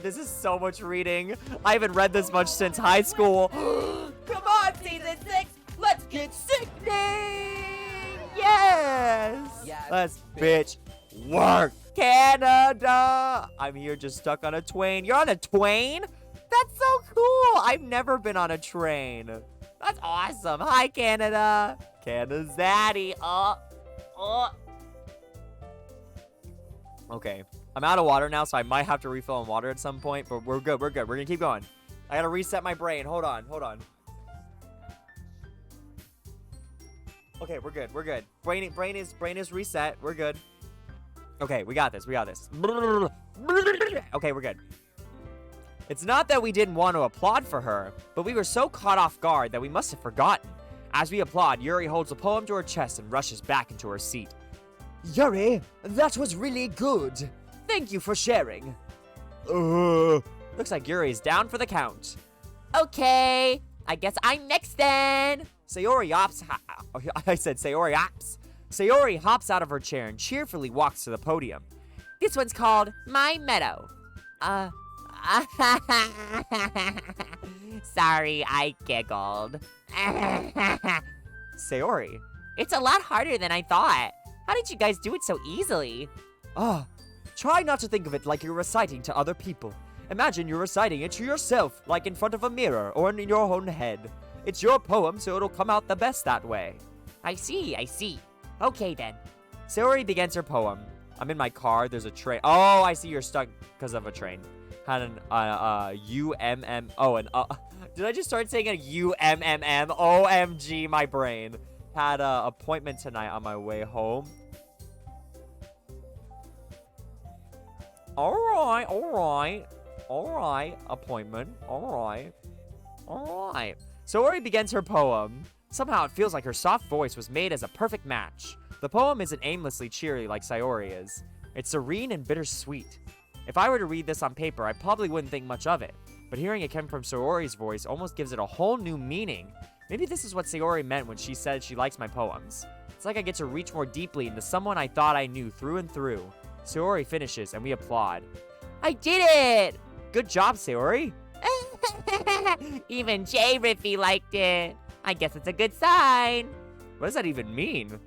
This is so much reading. I haven't read this much since high school. Come on, season 6. Let's get sickening. Yes! Let's bitch work. Canada! I'm here just stuck on a twain. You're on a twain? That's so cool. I've never been on a train. That's awesome. Hi, Canada. Canada's daddy. Okay. I'm out of water now, so I might have to refill on water at some point, but we're good. We're gonna keep going. I gotta reset my brain. Hold on. Okay, we're good. Brain is reset. We're good. Okay, we got this. Okay, we're good. It's not that we didn't want to applaud for her, but we were so caught off guard that we must have forgotten. As we applaud, Yuri holds the poem to her chest and rushes back into her seat. Yuri, that was really good. Thank you for sharing. Looks like Yuri is down for the count. Okay, I guess I'm next then. Sayori hops out of her chair and cheerfully walks to the podium. This one's called My Meadow. Sorry, I giggled. Sayori. It's a lot harder than I thought. How did you guys do it so easily? Try not to think of it like you're reciting to other people. Imagine you're reciting it to yourself, like in front of a mirror or in your own head. It's your poem, so it'll come out the best that way. I see. Okay then. Sayori begins her poem. I'm in my car, there's a train. Oh, I see you're stuck because of a train. Had an, UMM. Oh, did I just start saying a UMMM? OMG, my brain. Had an appointment tonight on my way home. Alright. Appointment. Alright. Sayori begins her poem. Somehow it feels like her soft voice was made as a perfect match. The poem isn't aimlessly cheery like Sayori is. It's serene and bittersweet. If I were to read this on paper, I probably wouldn't think much of it. But hearing it come from Sayori's voice almost gives it a whole new meaning. Maybe this is what Sayori meant when she said she likes my poems. It's like I get to reach more deeply into someone I thought I knew through and through. Sayori finishes and we applaud. I did it! Good job, Sayori. Even J. Riffy liked it. I guess it's a good sign. What does that even mean?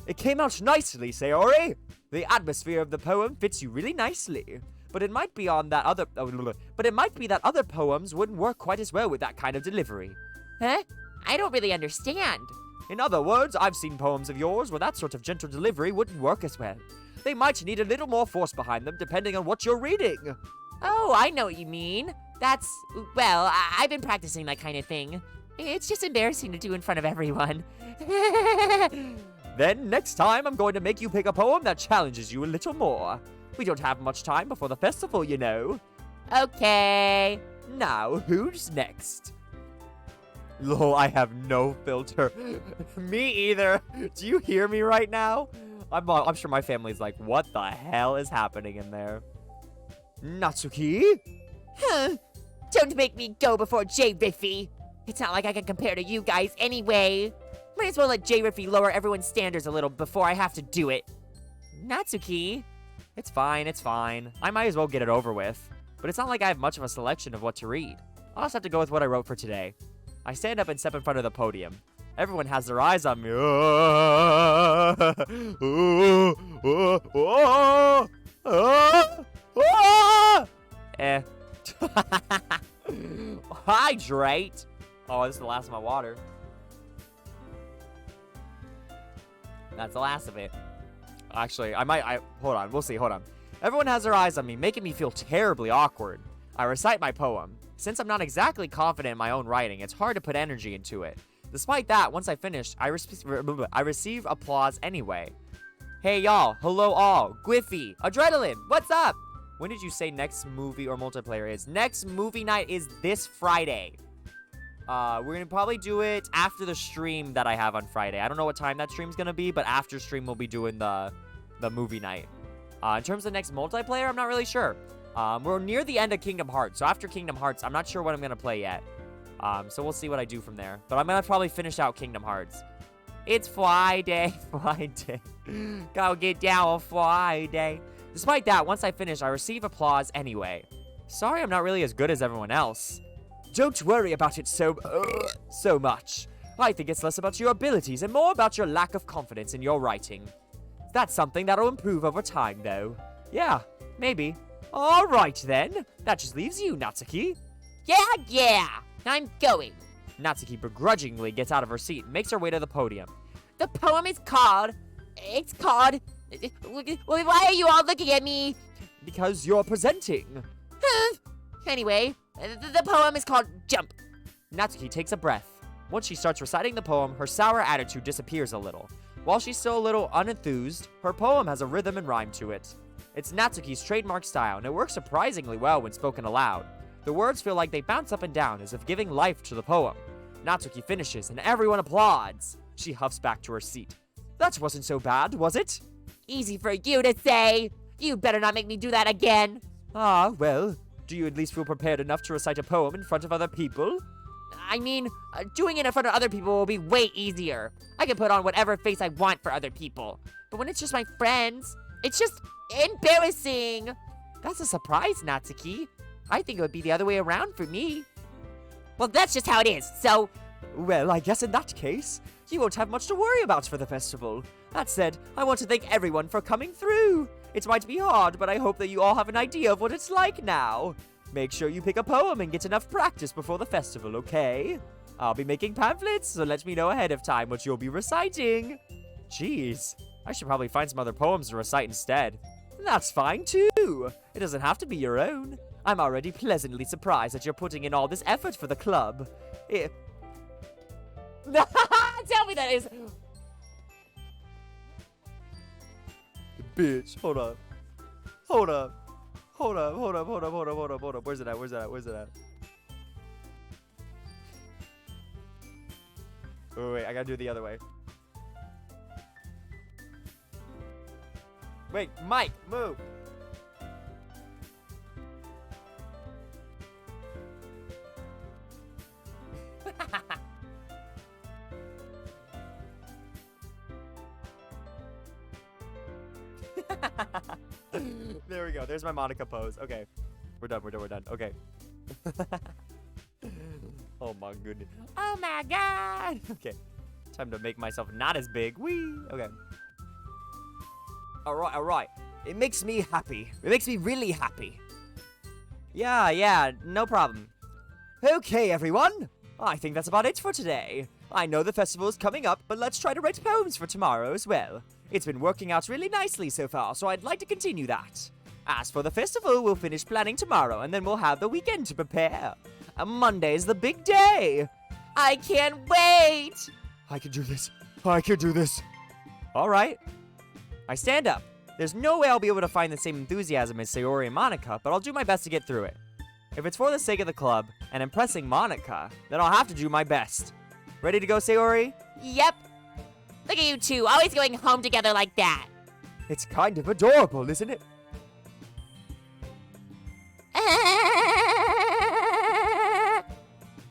It came out nicely, Sayori. The atmosphere of the poem fits you really nicely. But it might be that other poems wouldn't work quite as well with that kind of delivery. Huh? I don't really understand. In other words, I've seen poems of yours where that sort of gentle delivery wouldn't work as well. They might need a little more force behind them depending on what you're reading. Oh, I know what you mean. Well, I've been practicing that kind of thing. It's just embarrassing to do in front of everyone. Then next time, I'm going to make you pick a poem that challenges you a little more. We don't have much time before the festival, you know. Okay. Now, who's next? Lol, I have no filter. Me either. Do you hear me right now? I'm sure my family's like, what the hell is happening in there? Natsuki? Huh. Don't make me go before J. Riffy. It's not like I can compare to you guys anyway. Might as well let J. Riffy lower everyone's standards a little before I have to do it. Natsuki? It's fine, it's fine. I might as well get it over with. But it's not like I have much of a selection of what to read. I'll just have to go with what I wrote for today. I stand up and step in front of the podium. Everyone has their eyes on me. Hydrate. Oh, this is the last of my water. That's the last of it. Actually, hold on, we'll see, hold on. Everyone has their eyes on me, making me feel terribly awkward. I recite my poem. Since I'm not exactly confident in my own writing, it's hard to put energy into it. Despite that, once I finish, I receive applause anyway. Hey y'all, hello all, Gwiffy, Adrenaline, what's up? When did you say next movie or multiplayer is? Next movie night is this Friday. We're gonna probably do it after the stream that I have on Friday. I don't know what time that stream's gonna be, but after stream we'll be doing the movie night. In terms of the next multiplayer, I'm not really sure. We're near the end of Kingdom Hearts, so after Kingdom Hearts, I'm not sure what I'm gonna play yet. So we'll see what I do from there. But I'm gonna probably finish out Kingdom Hearts. It's Friday, Friday. Gotta get down on Friday. Despite that, once I finish, I receive applause anyway. Sorry I'm not really as good as everyone else. Don't worry about it so much. I think it's less about your abilities and more about your lack of confidence in your writing. That's something that'll improve over time, though. Yeah, maybe. All right, then. That just leaves you, Natsuki. Yeah, I'm going. Natsuki begrudgingly gets out of her seat and makes her way to the podium. The poem is called... Why are you all looking at me? Because you're presenting. Anyway, the poem is called Jump. Natsuki takes a breath. Once she starts reciting the poem, her sour attitude disappears a little. While she's still a little unenthused, her poem has a rhythm and rhyme to it. It's Natsuki's trademark style, and it works surprisingly well when spoken aloud. The words feel like they bounce up and down as if giving life to the poem. Natsuki finishes, and everyone applauds. She huffs back to her seat. That wasn't so bad, was it? Easy for you to say. You better not make me do that again. Ah, well, do you at least feel prepared enough to recite a poem in front of other people? I mean, doing it in front of other people will be way easier. I can put on whatever face I want for other people. But when it's just my friends, it's just embarrassing. That's a surprise, Natsuki. I think it would be the other way around for me. Well, that's just how it is, so... Well, I guess in that case, you won't have much to worry about for the festival. That said, I want to thank everyone for coming through. It might be hard, but I hope that you all have an idea of what it's like now. Make sure you pick a poem and get enough practice before the festival, okay? I'll be making pamphlets, so let me know ahead of time what you'll be reciting. Jeez, I should probably find some other poems to recite instead. That's fine too. It doesn't have to be your own. I'm already pleasantly surprised that you're putting in all this effort for the club. Tell me that is... Bitch, hold up. Hold up. Hold up, hold up, hold up, hold up, hold up, hold up. Where's it at? Where's it at? Where's it at? Wait, I gotta do it the other way. Wait, Mike, move. There we go. There's my Monica pose. Okay. We're done. We're done. We're done. Okay. Oh my goodness. Oh my god! Okay. Time to make myself not as big. Whee! Okay. Alright, alright. It makes me happy. It makes me really happy. Yeah, no problem. Okay, everyone. I think that's about it for today. I know the festival is coming up, but let's try to write poems for tomorrow as well. It's been working out really nicely so far, so I'd like to continue that. As for the festival, we'll finish planning tomorrow, and then we'll have the weekend to prepare. And Monday's the big day. I can't wait! I can do this. I can do this. All right. I stand up. There's no way I'll be able to find the same enthusiasm as Sayori and Monica, but I'll do my best to get through it. If it's for the sake of the club and impressing Monica, then I'll have to do my best. Ready to go, Sayori? Yep. Look at you two, always going home together like that. It's kind of adorable, isn't it?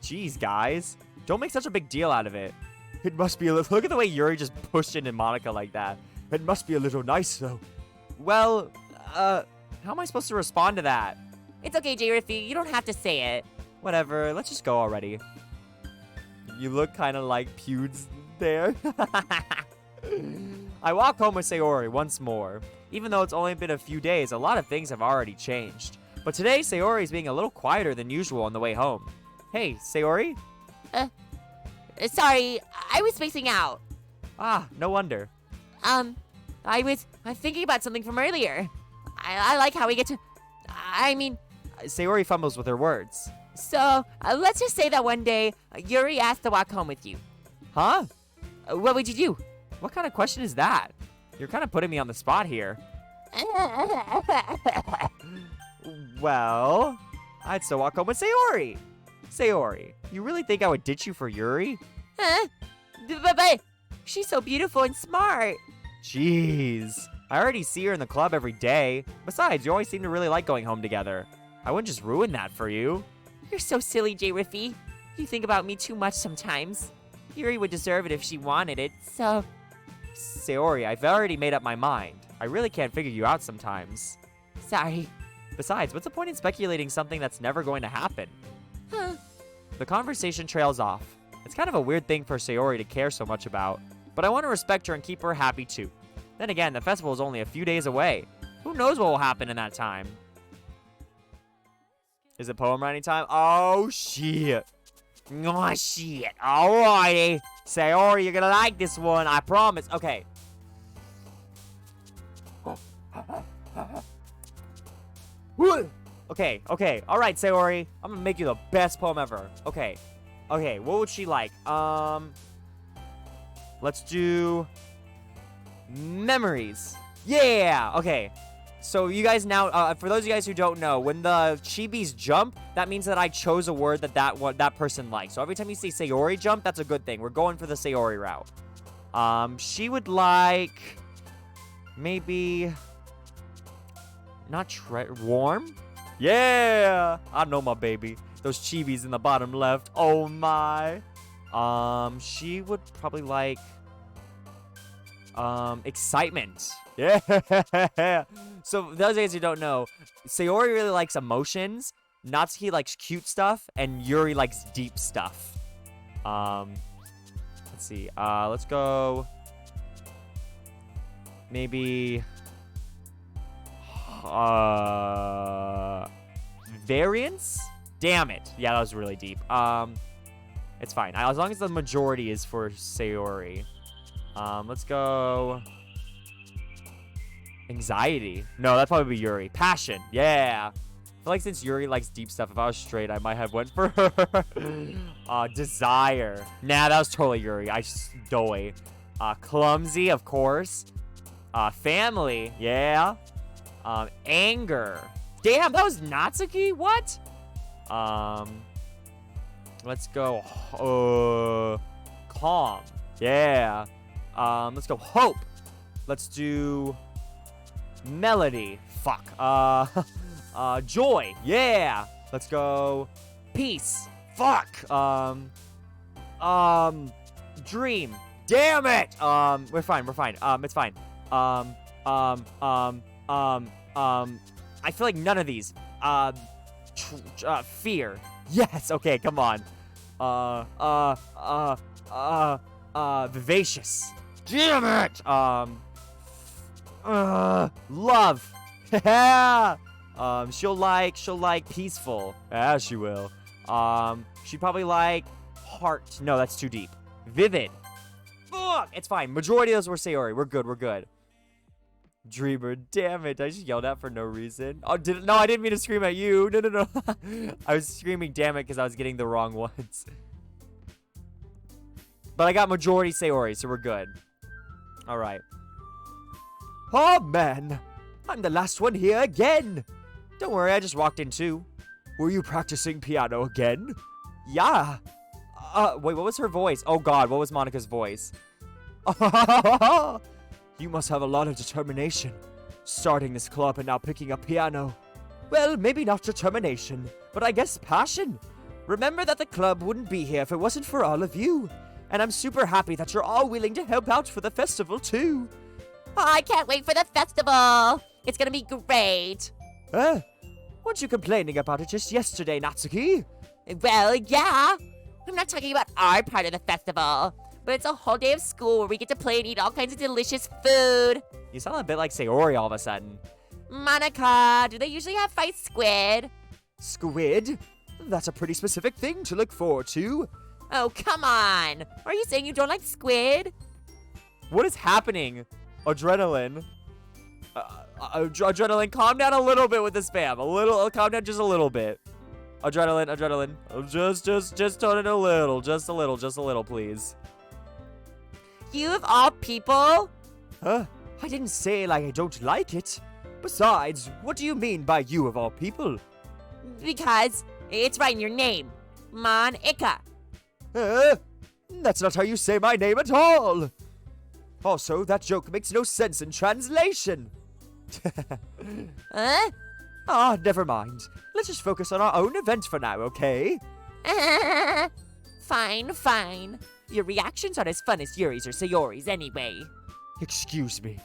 Jeez, guys. Don't make such a big deal out of it. It must be a little... Look at the way Yuri just pushed into Monica like that. It must be a little nice, though. Well, how am I supposed to respond to that? It's okay, J. Riffy, you don't have to say it. Whatever, let's just go already. You look kind of like Pewds there. I walk home with Sayori once more. Even though it's only been a few days, a lot of things have already changed. But today, Sayori is being a little quieter than usual on the way home. Hey, Sayori? Sorry, I was spacing out. Ah, no wonder. I'm thinking about something from earlier. I like how we get to, Sayori fumbles with her words. so, let's just say that one day, Yuri asked to walk home with you. Huh? What would you do? What kind of question is that? You're kind of putting me on the spot here. Well, I'd still walk home with Sayori. Sayori, you really think I would ditch you for Yuri? Huh? But she's so beautiful and smart. Jeez. I already see her in the club every day. Besides, you always seem to really like going home together. I wouldn't just ruin that for you. You're so silly, J. Riffy. You think about me too much sometimes. Yuri would deserve it if she wanted it, so... Sayori, I've already made up my mind. I really can't figure you out sometimes. Sorry. Besides, what's the point in speculating something that's never going to happen? Huh. The conversation trails off. It's kind of a weird thing for Sayori to care so much about, but I want to respect her and keep her happy too. Then again, the festival is only a few days away. Who knows what will happen in that time? Is it poem writing time? Oh, shit. Oh, shit. Alrighty. Sayori, you're gonna like this one. I promise. Okay. Okay. Alright, Sayori. I'm gonna make you the best poem ever. Okay. What would she like? Let's do... Memories. Yeah! Okay. So you guys now, for those of you guys who don't know, when the chibis jump, that means that I chose a word that person likes. So every time you see Sayori jump, that's a good thing. We're going for the Sayori route. She would like... Maybe... Not warm? Yeah! I know my baby. Those chibis in the bottom left. Oh my. She would probably like... excitement. Yeah. So those of you guys who don't know, Sayori really likes emotions. Natsuki likes cute stuff, and Yuri likes deep stuff. Let's see. Let's go. Maybe. Variance? Damn it. Yeah, that was really deep. It's fine. As long as the majority is for Sayori. Let's go. Anxiety. No, that'd probably be Yuri. Passion. Yeah. I feel like since Yuri likes deep stuff, if I was straight, I might have went for her. Desire. Nah, that was totally Yuri. Doy. Clumsy, of course. Family. Yeah. Anger. Damn, that was Natsuki? What? Let's go. Calm. Yeah. Let's go hope. Let's do melody. Fuck. Joy. Yeah. Let's go peace. Fuck. Dream. Damn it. We're fine. It's fine. I feel like none of these. Fear. Yes. Okay. Come on. Vivacious. Damn it! Love. Yeah. She'll like peaceful. Yeah, she will. She'd probably like heart. No, that's too deep. Vivid. Fuck! It's fine. Majority of those were Sayori. We're good. Dreamer. Damn it. I just yelled out for no reason. Oh, no, I didn't mean to scream at you. No. I was screaming damn it because I was getting the wrong ones. But I got majority Sayori, so we're good. All right. Oh, man. I'm the last one here again. Don't worry, I just walked in too. Were you practicing piano again? Yeah. Wait, what was her voice? Oh, God, what was Monica's voice? You must have a lot of determination. Starting this club and now picking up piano. Well, maybe not determination, but I guess passion. Remember that the club wouldn't be here if it wasn't for all of you. And I'm super happy that you're all willing to help out for the festival, too. I can't wait for the festival. It's gonna be great. Weren't you complaining about it just yesterday, Natsuki? Well, yeah. I'm not talking about our part of the festival, but it's a whole day of school where we get to play and eat all kinds of delicious food. You sound a bit like Sayori all of a sudden. Monica, do they usually have fight squid? Squid? That's a pretty specific thing to look forward to. Oh, come on. Are you saying you don't like squid? What is happening? Adrenaline. Adrenaline, calm down a little bit with the spam. Calm down just a little bit. Adrenaline. Just tone it a little. Just a little, please. You of all people? Huh? I didn't say like I don't like it. Besides, what do you mean by you of all people? Because it's right in your name. Monica. That's not how you say my name at all. Also, that joke makes no sense in translation. Huh? Ah, never mind. Let's just focus on our own event for now, okay? Fine. Your reactions aren't as fun as Yuri's or Sayori's anyway. Excuse me.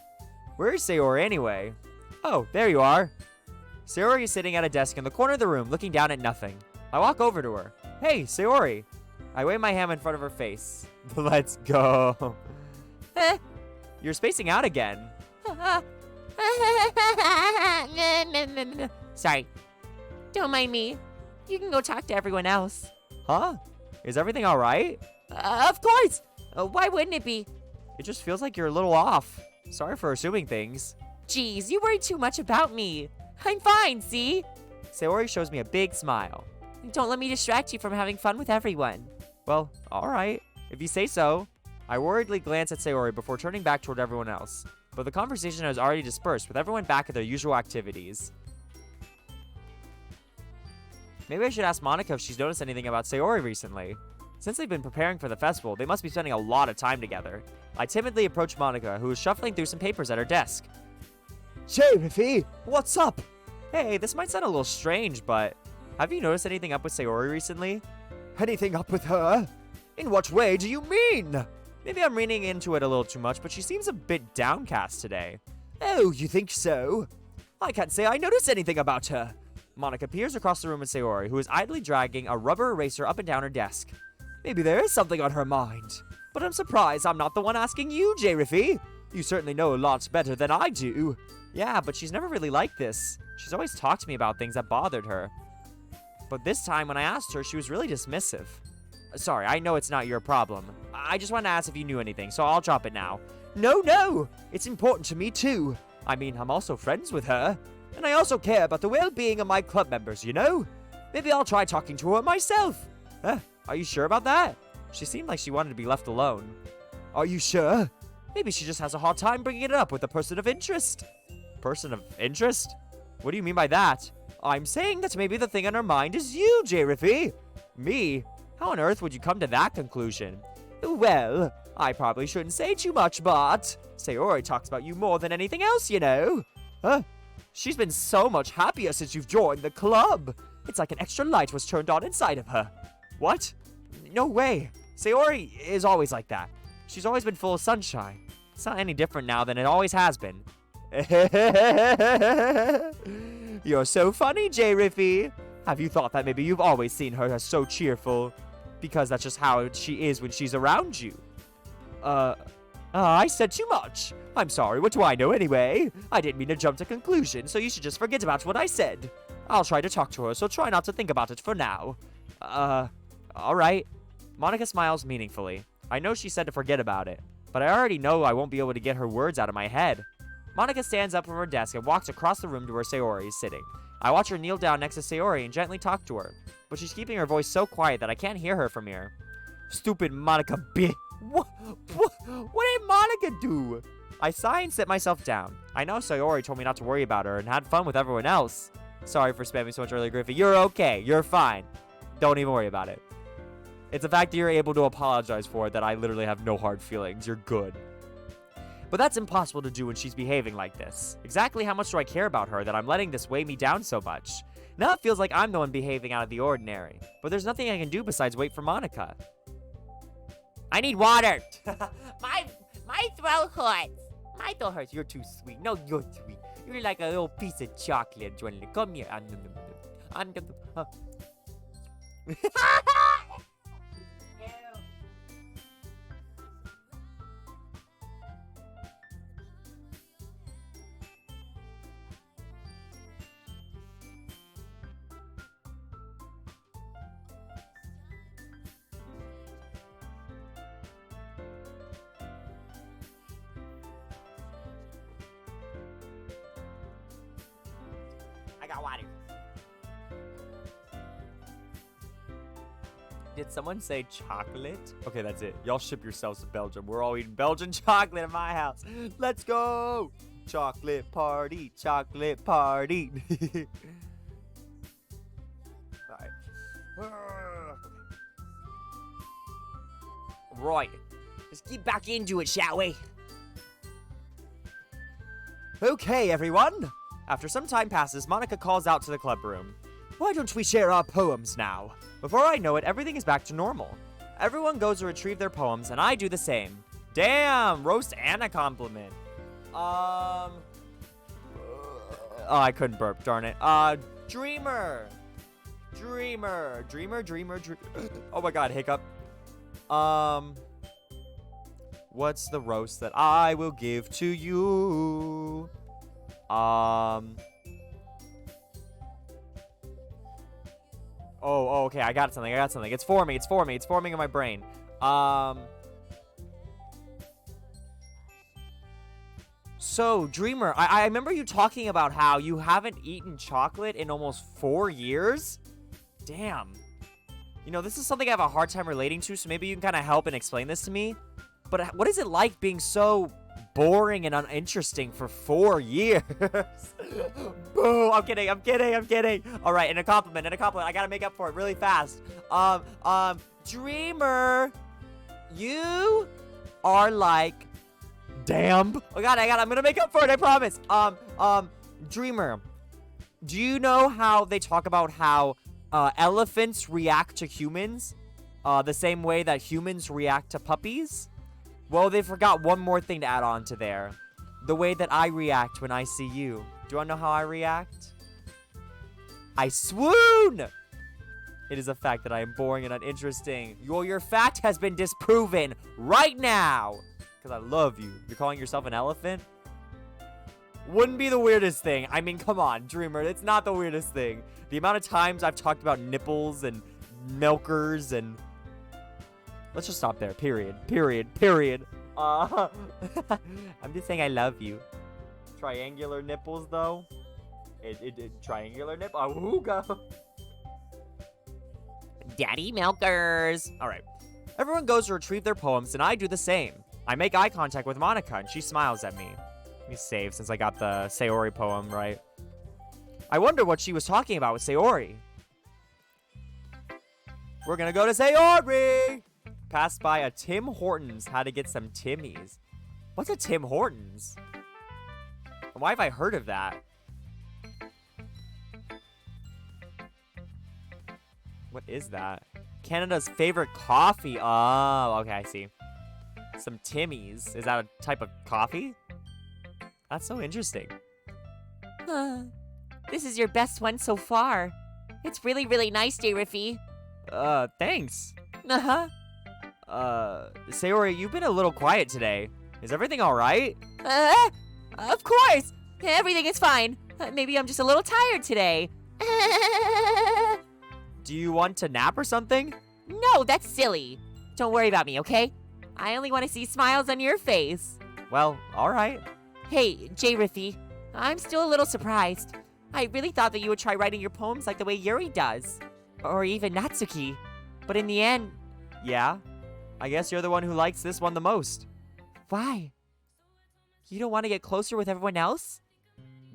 Where is Sayori anyway? Oh, there you are. Sayori is sitting at a desk in the corner of the room, looking down at nothing. I walk over to her. Hey, Sayori. I wave my hand in front of her face. Let's go. You're spacing out again. Sorry. Don't mind me. You can go talk to everyone else. Huh? Is everything all right? Of course. Why wouldn't it be? It just feels like you're a little off. Sorry for assuming things. Jeez, you worry too much about me. I'm fine, see? Sayori shows me a big smile. Don't let me distract you from having fun with everyone. Well, all right. If you say so. I worriedly glance at Sayori before turning back toward everyone else. But the conversation has already dispersed with everyone back at their usual activities. Maybe I should ask Monica if she's noticed anything about Sayori recently. Since they've been preparing for the festival, they must be spending a lot of time together. I timidly approach Monica, who is shuffling through some papers at her desk. Riffy, what's up? Hey, this might sound a little strange, but have you noticed anything up with Sayori recently? Anything up with her? In what way do you mean? Maybe I'm reading into it a little too much, but she seems a bit downcast today. Oh, you think so? I can't say I noticed anything about her. Monica peers across the room at Sayori, who is idly dragging a rubber eraser up and down her desk. Maybe there is something on her mind. But I'm surprised I'm not the one asking you, Riffy. You certainly know lots better than I do. Yeah, but she's never really like this. She's always talked to me about things that bothered her. But this time when I asked her, she was really dismissive. Sorry, I know it's not your problem. I just wanted to ask if you knew anything, so I'll drop it now. No! It's important to me too. I mean, I'm also friends with her. And I also care about the well-being of my club members, you know? Maybe I'll try talking to her myself. Are you sure about that? She seemed like she wanted to be left alone. Are you sure? Maybe she just has a hard time bringing it up with a person of interest. Person of interest? What do you mean by that? I'm saying that maybe the thing on her mind is you, Riffy. Me? How on earth would you come to that conclusion? Well, I probably shouldn't say too much, but Sayori talks about you more than anything else, you know. She's been so much happier since you've joined the club. It's like an extra light was turned on inside of her. What? No way. Sayori is always like that. She's always been full of sunshine. It's not any different now than it always has been. You're so funny, Riffy. Have you thought that maybe you've always seen her as so cheerful? Because that's just how she is when she's around you. I said too much. I'm sorry, what do I know anyway? I didn't mean to jump to conclusions, so you should just forget about what I said. I'll try to talk to her, so try not to think about it for now. Alright. Monica smiles meaningfully. I know she said to forget about it, but I already know I won't be able to get her words out of my head. Monica stands up from her desk and walks across the room to where Sayori is sitting. I watch her kneel down next to Sayori and gently talk to her, but she's keeping her voice so quiet that I can't hear her from here. Stupid Monica What did Monica do? I sigh and sit myself down. I know Sayori told me not to worry about her and had fun with everyone else. Sorry for spamming so much earlier, Griffey. You're okay. You're fine. Don't even worry about it. It's the fact that you're able to apologize for it that I literally have no hard feelings. You're good. But that's impossible to do when she's behaving like this. Exactly how much do I care about her that I'm letting this weigh me down so much? Now it feels like I'm the one behaving out of the ordinary. But there's nothing I can do besides wait for Monica. I need water! My throat hurts. My throat hurts. You're too sweet. No, you're sweet. You're like a little piece of chocolate, Jordan. Come here. I got water. Did someone say chocolate? Okay, that's it. Y'all ship yourselves to Belgium. We're all eating Belgian chocolate at my house. Let's go! Chocolate party, chocolate party. Alright. Right. Let's get back into it, shall we? Okay, everyone. After some time passes, Monica calls out to the club room. Why don't we share our poems now? Before I know it, everything is back to normal. Everyone goes to retrieve their poems, and I do the same. Damn, roast and a compliment. Oh, I couldn't burp, darn it. Dreamer. Oh my god, hiccup. What's the roast that I will give to you? Oh, okay, I got something. It's forming in my brain. So, Dreamer, I remember you talking about how you haven't eaten chocolate in almost 4 years? Damn. You know, this is something I have a hard time relating to, so maybe you can kind of help and explain this to me. But what is it like being so boring and uninteresting for 4 years? Boo, I'm kidding. All right, and a compliment. I gotta make up for it really fast. Dreamer, you are like, damn. Oh god, I'm gonna make up for it, I promise. Dreamer, do you know how they talk about how elephants react to humans the same way that humans react to puppies? Well, they forgot one more thing to add on to there. The way that I react when I see you. Do you want to know how I react? I swoon! It is a fact that I am boring and uninteresting. Your fact has been disproven right now. Because I love you. You're calling yourself an elephant? Wouldn't be the weirdest thing. I mean, come on, Dreamer. It's not the weirdest thing. The amount of times I've talked about nipples and milkers and... Let's just stop there. Period. I'm just saying I love you. Triangular nipples, though. Triangular nipple. Ahooga. Daddy milkers. All right. Everyone goes to retrieve their poems, and I do the same. I make eye contact with Monica, and she smiles at me. Let me save since I got the Sayori poem right. I wonder what she was talking about with Sayori. We're gonna go to Sayori! Passed by a Tim Hortons, had to get some Timmies. What's a Tim Hortons? Why have I heard of that? What is that? Canada's favorite coffee. Oh, okay, I see. Some Timmies. Is that a type of coffee? That's so interesting. This is your best one so far. It's really, really nice, J-Riffy. Thanks. Uh-huh. Sayori, you've been a little quiet today. Is everything alright? Of course. Everything is fine. Maybe I'm just a little tired today. Do you want to nap or something? No, that's silly. Don't worry about me, okay? I only want to see smiles on your face. Well, alright. Hey, J-Riffy, I'm still a little surprised. I really thought that you would try writing your poems like the way Yuri does. Or even Natsuki. But in the end... Yeah? I guess you're the one who likes this one the most. Why? You don't want to get closer with everyone else?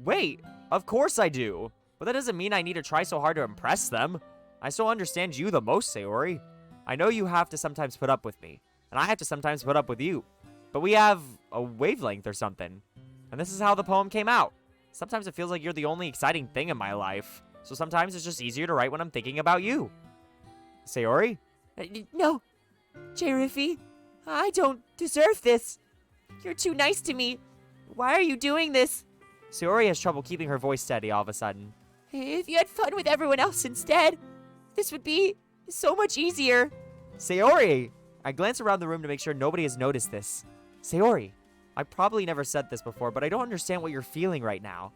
Wait, of course I do. But that doesn't mean I need to try so hard to impress them. I still understand you the most, Sayori. I know you have to sometimes put up with me, and I have to sometimes put up with you. But we have a wavelength or something. And this is how the poem came out. Sometimes it feels like you're the only exciting thing in my life. So sometimes it's just easier to write when I'm thinking about you. Sayori? No. J-Riffy, I don't deserve this. You're too nice to me. Why are you doing this? Sayori has trouble keeping her voice steady all of a sudden. If you had fun with everyone else instead, this would be so much easier. Sayori! I glance around the room to make sure nobody has noticed this. Sayori, I probably never said this before, but I don't understand what you're feeling right now.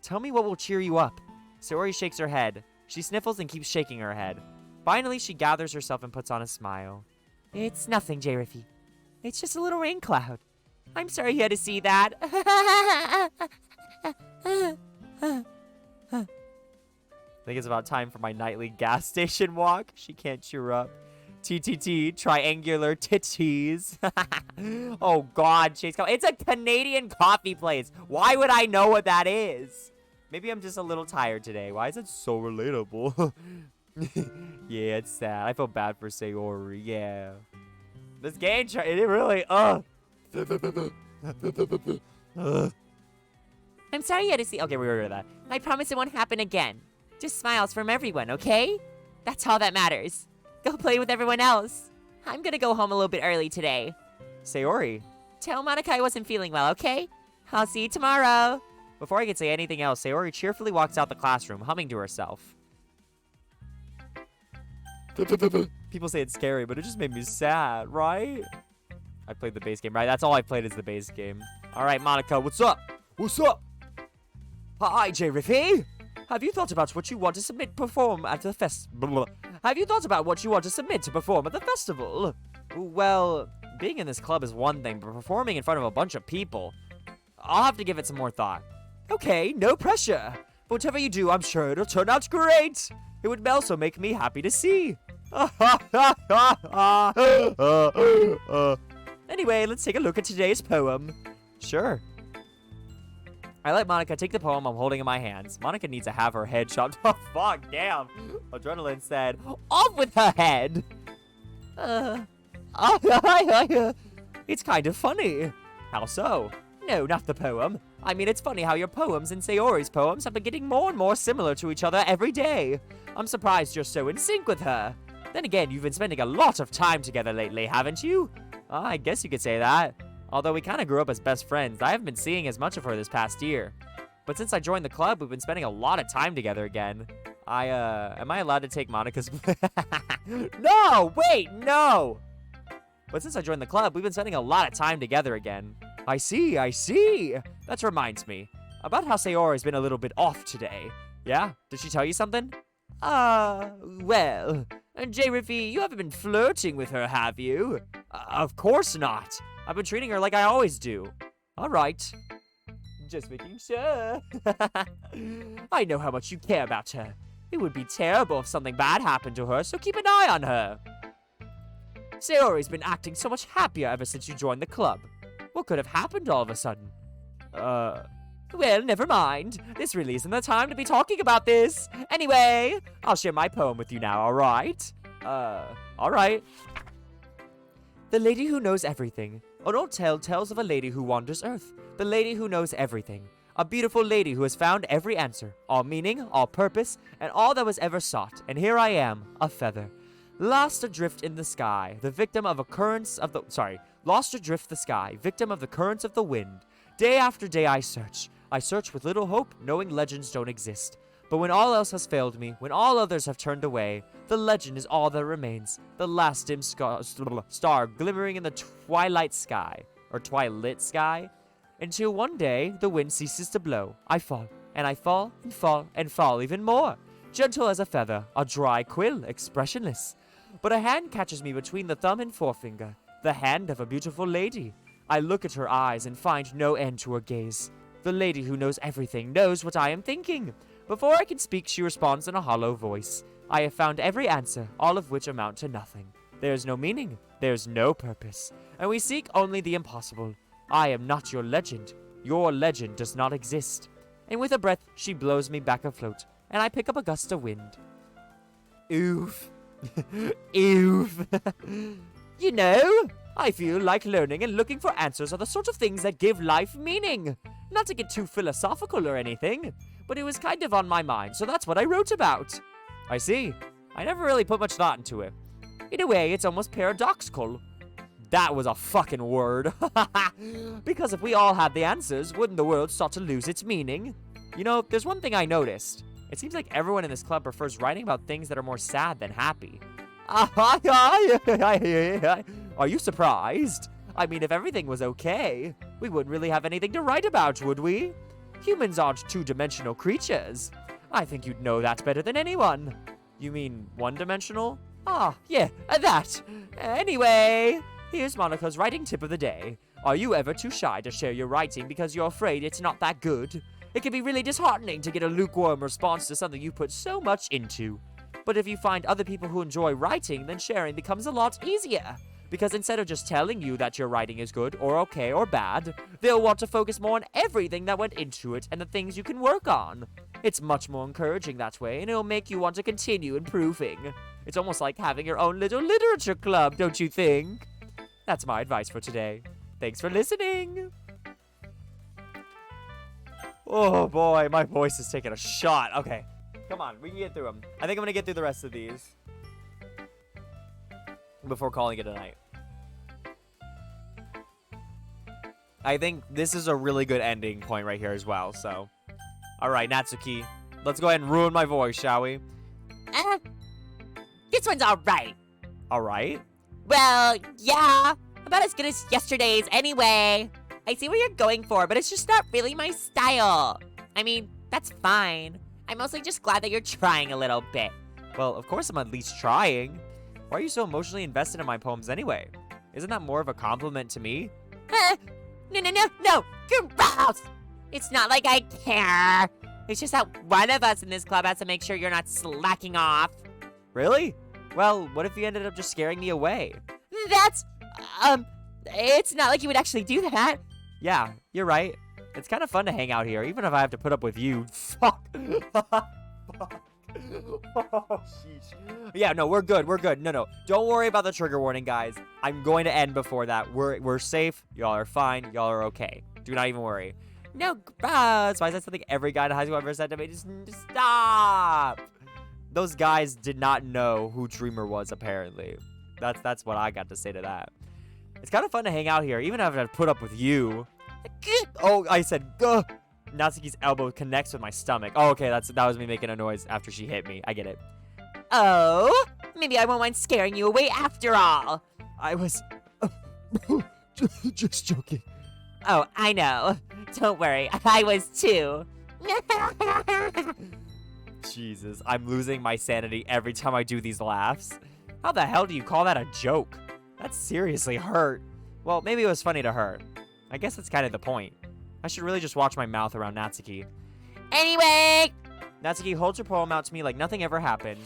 Tell me what will cheer you up. Sayori shakes her head. She sniffles and keeps shaking her head. Finally, she gathers herself and puts on a smile. It's nothing, J-Riffy. It's just a little rain cloud. I'm sorry you had to see that. I think it's about time for my nightly gas station walk. She can't cheer up. TTT, triangular titties. Oh God, Chase, it's a Canadian coffee place. Why would I know what that is? Maybe I'm just a little tired today. Why is it so relatable? Yeah, it's sad. I feel bad for Sayori. Yeah. This game, it really, I'm sorry you had to see. Okay, we were rid of that. I promise it won't happen again. Just smiles from everyone, okay? That's all that matters. Go play with everyone else. I'm gonna go home a little bit early today. Sayori. Tell Monica I wasn't feeling well, okay? I'll see you tomorrow. Before I could say anything else, Sayori cheerfully walks out the classroom, humming to herself. People say it's scary, but it just made me sad, right? I played the base game, right? That's all I played is the base game. All right, Monica, what's up? What's up? Hi, J-Riffy. Have you thought about what you want to submit perform at the Have you thought about what you want to submit to perform at the festival? Well, being in this club is one thing, but performing in front of a bunch of people, I'll have to give it some more thought. Okay, no pressure. But whatever you do, I'm sure it'll turn out great. It would also make me happy to see. Anyway, let's take a look at today's poem. Sure. I let Monica take the poem I'm holding in my hands. Monica needs to have her head chopped off. Fuck, damn. Adrenaline said, off with her head. It's kind of funny. How so? No, not the poem. I mean, it's funny how your poems and Sayori's poems have been getting more and more similar to each other every day. I'm surprised you're so in sync with her. Then again, you've been spending a lot of time together lately, haven't you? I guess you could say that. Although we kind of grew up as best friends, I haven't been seeing as much of her this past year. But since I joined the club, we've been spending a lot of time together again. Am I allowed to take Monica's... No, wait, no! But since I joined the club, we've been spending a lot of time together again. I see. That reminds me. About how Sayori's been a little bit off today. Yeah? Did she tell you something? Well... J-Riffy, you haven't been flirting with her, have you? Of course not. I've been treating her like I always do. All right. Just making sure. I know how much you care about her. It would be terrible if something bad happened to her, so keep an eye on her. Sayori's been acting so much happier ever since you joined the club. What could have happened all of a sudden? Well, never mind. This really isn't the time to be talking about this. Anyway, I'll share my poem with you now, alright? Alright. The lady who knows everything. An old tale tells of a lady who wanders earth. The lady who knows everything. A beautiful lady who has found every answer, all meaning, all purpose, and all that was ever sought. And here I am, a feather. Lost adrift in the sky, the victim of lost adrift the sky, victim of the currents of the wind. Day after day I search with little hope, knowing legends don't exist. But when all else has failed me, when all others have turned away, the legend is all that remains, the last dim star glimmering in the twilight sky, until one day the wind ceases to blow. I fall, and I fall, and fall, and fall even more, gentle as a feather, a dry quill, expressionless. But a hand catches me between the thumb and forefinger, the hand of a beautiful lady. I look at her eyes and find no end to her gaze. The lady who knows everything knows what I am thinking. Before I can speak, she responds in a hollow voice. I have found every answer, all of which amount to nothing. There's no meaning, there's no purpose, and we seek only the impossible. I am not your legend. Your legend does not exist. And with a breath, she blows me back afloat, and I pick up a gust of wind. Oof. Oof. You know, I feel like learning and looking for answers are the sort of things that give life meaning. Not to get too philosophical or anything, but it was kind of on my mind, so that's what I wrote about. I see. I never really put much thought into it. In a way, it's almost paradoxical. That was a fucking word. Because if we all had the answers, wouldn't the world start to lose its meaning? You know, there's one thing I noticed. It seems like everyone in this club prefers writing about things that are more sad than happy. Are you surprised? I mean, if everything was okay, we wouldn't really have anything to write about, would we? Humans aren't two-dimensional creatures. I think you'd know that better than anyone. You mean one-dimensional? Ah, yeah, that. Anyway, here's Monica's writing tip of the day. Are you ever too shy to share your writing because you're afraid it's not that good? It can be really disheartening to get a lukewarm response to something you put so much into. But if you find other people who enjoy writing, then sharing becomes a lot easier. Because instead of just telling you that your writing is good, or okay, or bad, they'll want to focus more on everything that went into it and the things you can work on. It's much more encouraging that way, and it'll make you want to continue improving. It's almost like having your own little literature club, don't you think? That's my advice for today. Thanks for listening. Oh boy, my voice is taking a shot. Okay, come on, we can get through them. I think I'm gonna get through the rest of these before calling it a night. I think this is a really good ending point right here as well, so. Alright, Natsuki, let's go ahead and ruin my voice, shall we? This one's alright. Alright? Well, yeah. About as good as yesterday's anyway. I see what you're going for, but it's just not really my style. I mean, that's fine. I'm mostly just glad that you're trying a little bit. Well, of course I'm at least trying. Why are you so emotionally invested in my poems anyway? Isn't that more of a compliment to me? No, gross! It's not like I care. It's just that one of us in this club has to make sure you're not slacking off. Really? Well, what if you ended up just scaring me away? That's, it's not like you would actually do that. Yeah, you're right. It's kind of fun to hang out here, even if I have to put up with you. Fuck. Fuck. Oh, sheesh. Yeah, no, we're good. We're good. No. Don't worry about the trigger warning, guys. I'm going to end before that. We're safe. Y'all are fine. Y'all are okay. Do not even worry. No, gross. Why is that something every guy in high school ever said to me? Just stop. Those guys did not know who Dreamer was, apparently. That's what I got to say to that. It's kind of fun to hang out here, even if I have to put up with you. Oh, I said, Gah. Natsuki's elbow connects with my stomach. Oh, okay, that was me making a noise after she hit me. I get it. Oh, maybe I won't mind scaring you away after all. I was just joking. Oh, I know. Don't worry, I was too. Jesus, I'm losing my sanity every time I do these laughs. How the hell do you call that a joke? That seriously hurt. Well, maybe it was funny to her. I guess that's kind of the point. I should really just watch my mouth around Natsuki. Anyway! Natsuki holds her poem out to me like nothing ever happened.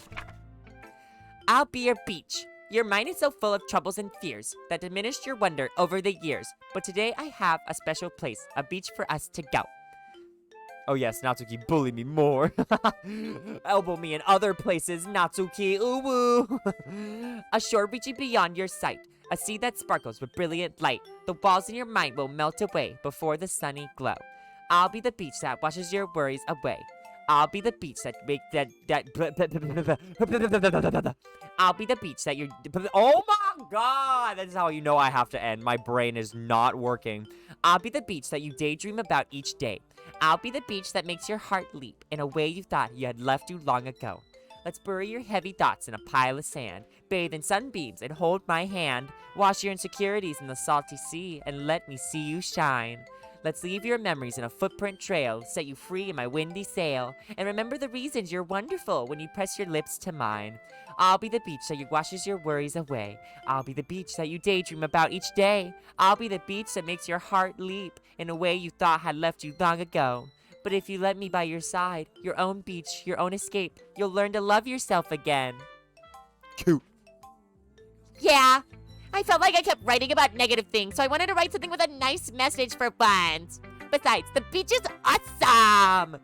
I'll be your beach. Your mind is so full of troubles and fears that diminished your wonder over the years. But today I have a special place, a beach for us to go. Oh yes, Natsuki, bully me more. Elbow me in other places, Natsuki, ooh woo. A shore reaching beyond your sight. A sea that sparkles with brilliant light. The walls in your mind will melt away before the sunny glow. I'll be the beach that washes your worries away. I'll be the beach that I'll be the beach that you. Oh my god! That is how you know I have to end. My brain is not working. I'll be the beach that you daydream about each day. I'll be the beach that makes your heart leap in a way you thought you had left you long ago. Let's bury your heavy thoughts in a pile of sand, bathe in sunbeams and hold my hand, wash your insecurities in the salty sea and let me see you shine. Let's leave your memories in a footprint trail, set you free in my windy sail, and remember the reasons you're wonderful when you press your lips to mine. I'll be the beach that washes your worries away. I'll be the beach that you daydream about each day. I'll be the beach that makes your heart leap in a way you thought had left you long ago. But if you let me by your side, your own beach, your own escape, you'll learn to love yourself again. Cute. Yeah. I felt like I kept writing about negative things, so I wanted to write something with a nice message for once. Besides, the beach is awesome.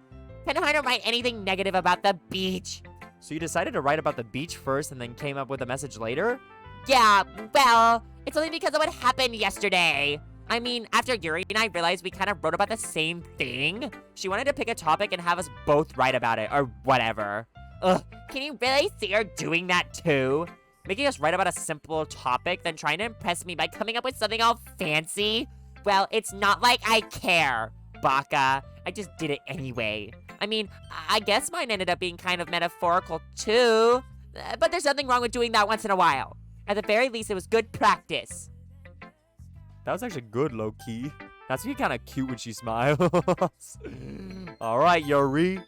Kind of hard to write anything negative about the beach. So you decided to write about the beach first and then came up with a message later? Yeah, well, it's only because of what happened yesterday. I mean, after Yuri and I realized we kind of wrote about the same thing, she wanted to pick a topic and have us both write about it, or whatever. Ugh, can you really see her doing that too? Making us write about a simple topic, then trying to impress me by coming up with something all fancy? Well, it's not like I care, Baka. I just did it anyway. I mean, I guess mine ended up being kind of metaphorical too. But there's nothing wrong with doing that once in a while. At the very least, it was good practice. That was actually good, low-key. That's really kind of cute when she smiles. All right, Yuri.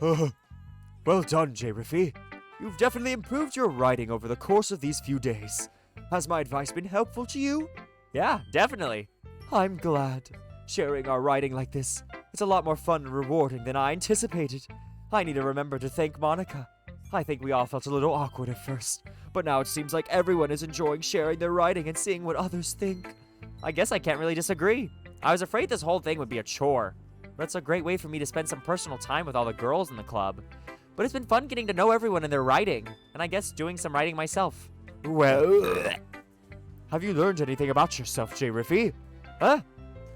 Well done, J-Riffy. You've definitely improved your writing over the course of these few days. Has my advice been helpful to you? Yeah, definitely. I'm glad. Sharing our writing like this, it's a lot more fun and rewarding than I anticipated. I need to remember to thank Monica. I think we all felt a little awkward at first, but now it seems like everyone is enjoying sharing their writing and seeing what others think. I guess I can't really disagree. I was afraid this whole thing would be a chore, but it's a great way for me to spend some personal time with all the girls in the club. But it's been fun getting to know everyone and their writing, and I guess doing some writing myself. Well, have you learned anything about yourself, J-Riffy? Huh?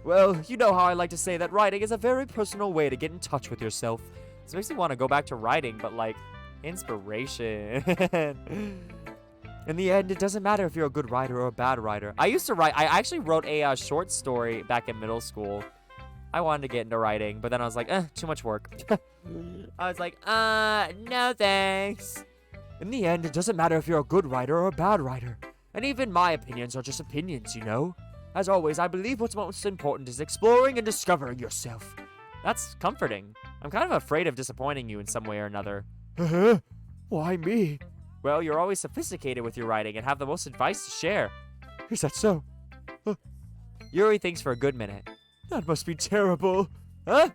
Well, you know how I like to say that writing is a very personal way to get in touch with yourself. This makes me want to go back to writing, but like, inspiration. In the end, it doesn't matter if you're a good writer or a bad writer. I used to write, I actually wrote a short story back in middle school. I wanted to get into writing, but then I was like, too much work. I was like, no thanks. In the end, it doesn't matter if you're a good writer or a bad writer. And even my opinions are just opinions, you know? As always, I believe what's most important is exploring and discovering yourself. That's comforting. I'm kind of afraid of disappointing you in some way or another. Why me? Well, you're always sophisticated with your writing and have the most advice to share. Is that so? Yuri thinks for a good minute. That must be terrible. Huh?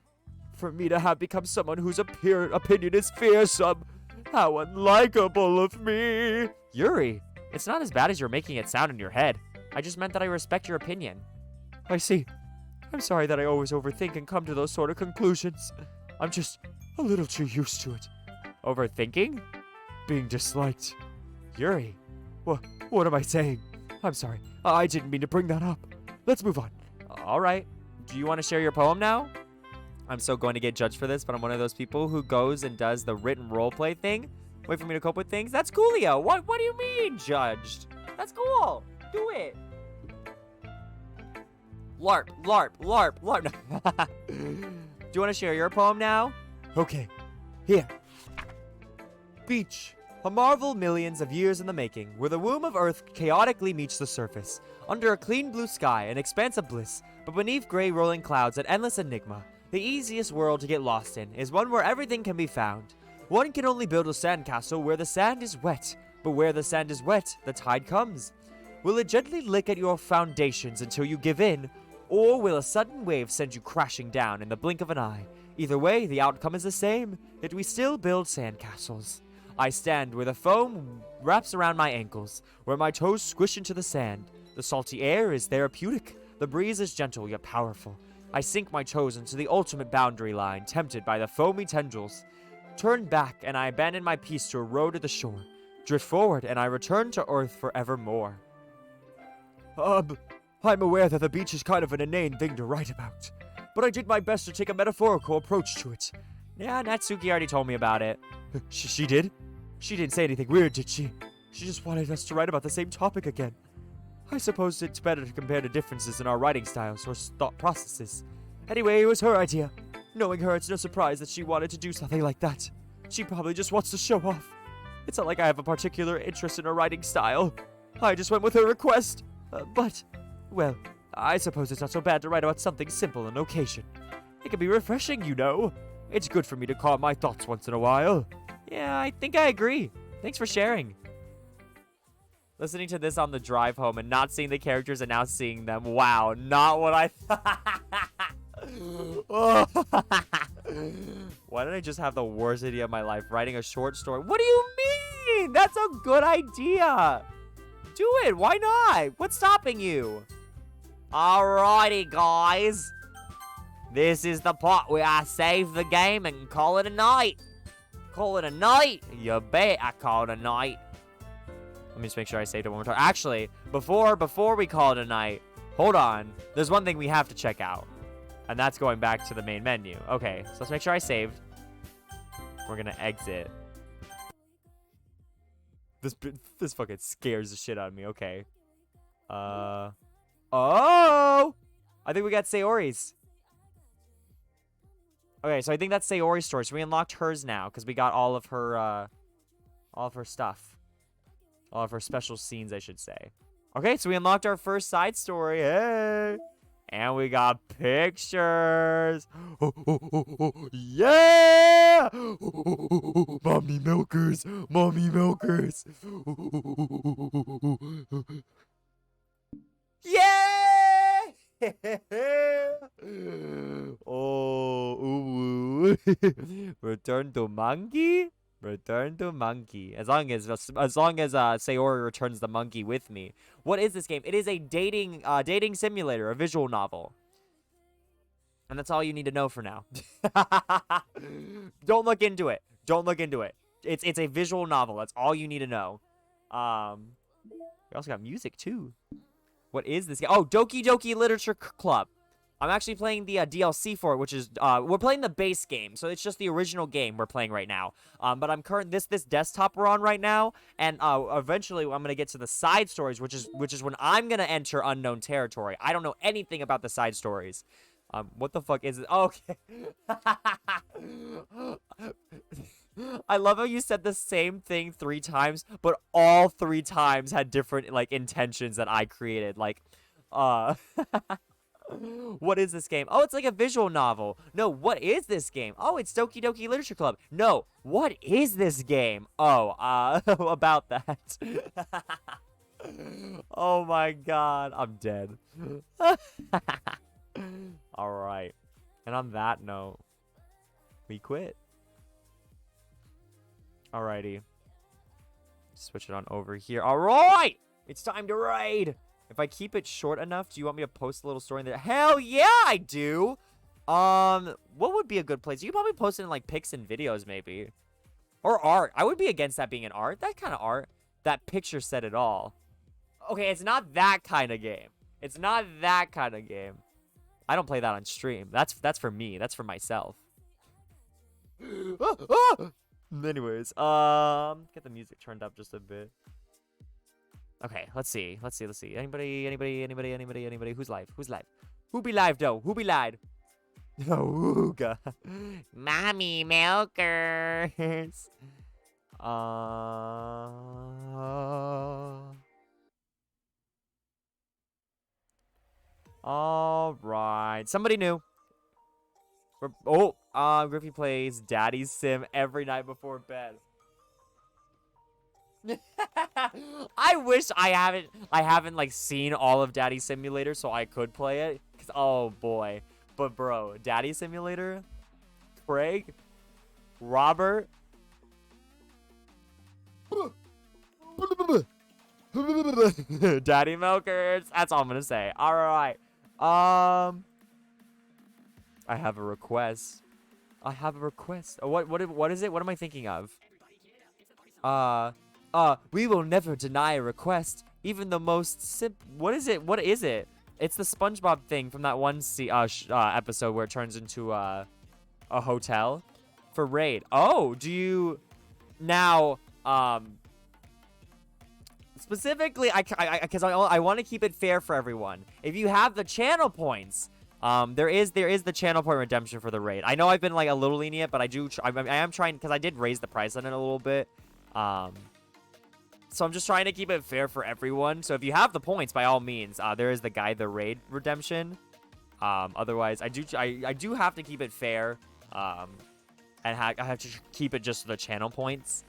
For me to have become someone whose opinion is fearsome. How unlikable of me. Yuri, it's not as bad as you're making it sound in your head. I just meant that I respect your opinion. I see. I'm sorry that I always overthink and come to those sort of conclusions. I'm just a little too used to it. Overthinking? Being disliked. Yuri. What am I saying? I'm sorry. I didn't mean to bring that up. Let's move on. All right. Do you want to share your poem now? I'm so going to get judged for this, but I'm one of those people who goes and does the written roleplay thing. Wait for me to cope with things. That's coolio. What do you mean, judged? That's cool. Do it. LARP, LARP, LARP, LARP. Do you want to share your poem now? Okay. Here. Beach. A marvel millions of years in the making, where the womb of Earth chaotically meets the surface. Under a clean blue sky, an expanse of bliss, but beneath gray rolling clouds, an endless enigma. The easiest world to get lost in is one where everything can be found. One can only build a sandcastle where the sand is wet, but where the sand is wet, the tide comes. Will it gently lick at your foundations until you give in, or will a sudden wave send you crashing down in the blink of an eye? Either way, the outcome is the same, yet we still build sandcastles. I stand where the foam wraps around my ankles, where my toes squish into the sand. The salty air is therapeutic, the breeze is gentle yet powerful. I sink my toes into the ultimate boundary line, tempted by the foamy tendrils. Turn back, and I abandon my peace to a road to the shore. Drift forward, and I return to Earth forevermore. I'm aware that the beach is kind of an inane thing to write about, but I did my best to take a metaphorical approach to it. Yeah, Natsuki already told me about it. She did? She didn't say anything weird, did she? She just wanted us to write about the same topic again. I suppose it's better to compare the differences in our writing styles or thought processes. Anyway, it was her idea. Knowing her, it's no surprise that she wanted to do something like that. She probably just wants to show off. It's not like I have a particular interest in her writing style. I just went with her request. But, well, I suppose it's not so bad to write about something simple on occasion. It can be refreshing, you know. It's good for me to calm my thoughts once in a while. Yeah, I think I agree. Thanks for sharing. Listening to this on the drive home and not seeing the characters and now seeing them. Wow, not what I thought. Why did I just have the worst idea of my life? Writing a short story. What do you doing. That's a good idea. Do it. Why not? What's stopping you? Alrighty, guys. This is the part where I save the game and call it a night. Call it a night? You bet I call it a night. Let me just make sure I saved it one more time. Actually, before we call it a night, hold on. There's one thing we have to check out. And that's going back to the main menu. Okay, so let's make sure I saved. We're gonna exit. This fucking scares the shit out of me. Okay. Oh! I think we got Sayori's. Okay, so I think that's Sayori's story. So we unlocked hers now because we got all of her stuff. All of her special scenes, I should say. Okay, so we unlocked our first side story. Hey! And we got pictures. Yeah! Mommy milkers. Mommy milkers. Yeah! Oh, ooh. Return to monkey? Return to monkey. As long as Sayori returns the monkey with me. What is this game? It is a dating simulator, a visual novel. And that's all you need to know for now. Don't look into it. Don't look into it. It's a visual novel. That's all you need to know. We also got music too. What is this game? Oh, Doki Doki Literature Club. I'm actually playing the DLC for it, which is we're playing the base game, so it's just the original game we're playing right now. But I'm this desktop we're on right now, and eventually I'm gonna get to the side stories, which is when I'm gonna enter unknown territory. I don't know anything about the side stories. What the fuck is it? Oh, okay. I love how you said the same thing 3 times, but all 3 times had different like intentions that I created. Like, what is this game? Oh, it's like a visual novel. No, what is this game? Oh, it's Doki Doki Literature Club. No, what is this game? Oh, about that. Oh my god, I'm dead. All right. And on that note, we quit. Alrighty. Switch it on over here. All right, it's time to raid. If I keep it short enough, do you want me to post a little story in there? Hell yeah, I do. What would be a good place? You could probably post it in like pics and videos, maybe, or art. I would be against that being an art. That kind of art. That picture said it all. Okay, it's not that kind of game. It's not that kind of game. I don't play that on stream. That's for me. That's for myself. Anyways, get the music turned up just a bit. Okay, let's see. Anybody? Who's live? Who be live though? Who be live? Oh, God. Mommy milkers. All right. Somebody new. Griffey plays Daddy's Sim every night before bed. I wish I haven't like seen all of Daddy Simulator so I could play it. Cause oh boy. But bro, Daddy Simulator, Craig, Robert. Daddy Milkers. That's all I'm gonna say. All right. I have a request. What is it? What am I thinking of? We will never deny a request, even the most What is it? What is it? It's the SpongeBob thing from that one episode where it turns into a hotel for raid. Oh, do you now? Specifically, because I want to keep it fair for everyone. If you have the channel points, there is the channel point redemption for the raid. I know I've been like a little lenient, but I am trying because I did raise the price on it a little bit. So I'm just trying to keep it fair for everyone. So if you have the points, by all means, there is the guide the raid redemption. Otherwise, I do have to keep it fair. And I have to keep it just the channel points.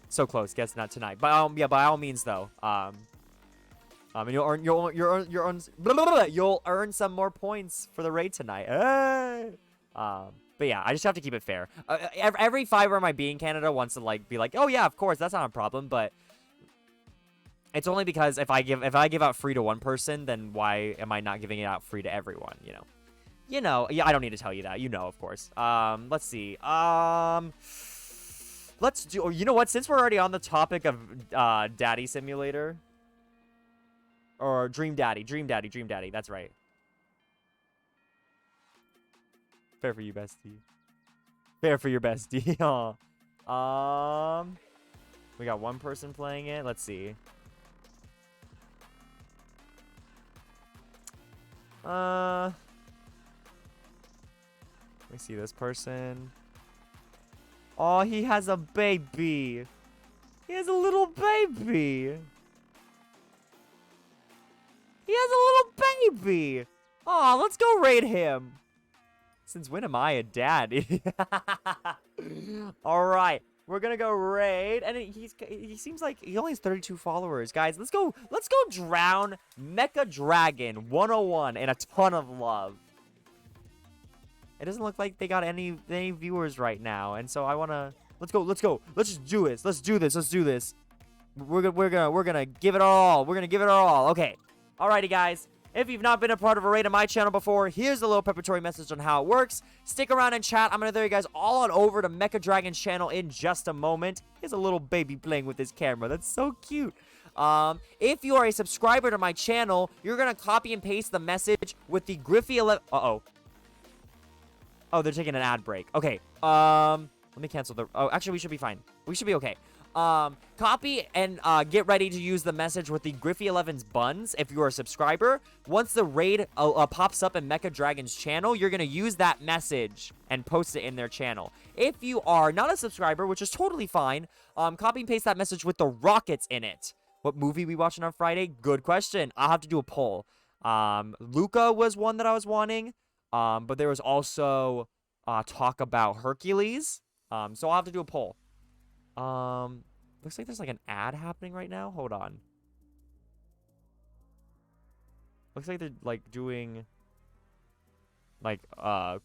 So close, guess not tonight. By all means though. And you'll earn some more points for the raid tonight. Hey! But yeah, I just have to keep it fair. Every fiber in my being Canada wants to like be like, oh yeah, of course, that's not a problem. But it's only because if I give out free to one person, then why am I not giving it out free to everyone? You know. Yeah, I don't need to tell you that. You know, of course. Let's see. Let's do. Oh, you know what? Since we're already on the topic of Daddy Simulator or Dream Daddy. That's right. Fair for you, bestie. Fair for your bestie. Aw. We got one person playing it. Let's see. Let me see this person. Oh, he has a baby. He has a little baby. He has a little baby. Oh, let's go raid him. Since when am I a dad? All right, we're gonna go raid, and he seems like he only has 32 followers, guys. Let's go drown Mecha Dragon 101 in a ton of love. It doesn't look like they got any viewers right now, and so I wanna let's go. Let's just do this. Let's do this. We're gonna give it our all. We're gonna give it our all. Okay. Alrighty, guys. If you've not been a part of a raid on my channel before, here's a little preparatory message on how it works. Stick around and chat. I'm going to throw you guys all on over to Mecha Dragon's channel in just a moment. Here's a little baby playing with his camera. That's so cute. If you are a subscriber to my channel, you're going to copy and paste the message with the Griffey 11... Uh-oh. Oh, they're taking an ad break. Okay. Let me cancel the... Oh, actually, we should be fine. We should be okay. Copy and get ready to use the message with the Griffey 11's buns if you're a subscriber. Once the raid pops up in Mecha Dragon's channel, you're going to use that message and post it in their channel. If you are not a subscriber, which is totally fine, copy and paste that message with the rockets in it. What movie we watching on Friday? Good question. I'll have to do a poll. Luca was one that I was wanting, but there was also talk about Hercules. So I'll have to do a poll. Looks like there's like an ad happening right now. Hold on. Looks like they're like doing like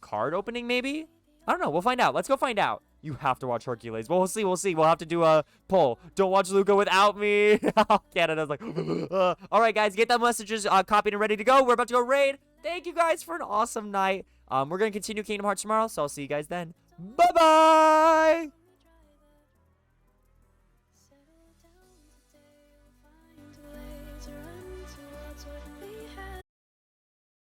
card opening maybe? I don't know. We'll find out. Let's go find out. You have to watch Hercules. Well, we'll see. We'll have to do a poll. Don't watch Luca without me. Canada's like, all right, guys, get that messages copied and ready to go. We're about to go raid. Thank you guys for an awesome night. We're going to continue Kingdom Hearts tomorrow, so I'll see you guys then. Bye-bye.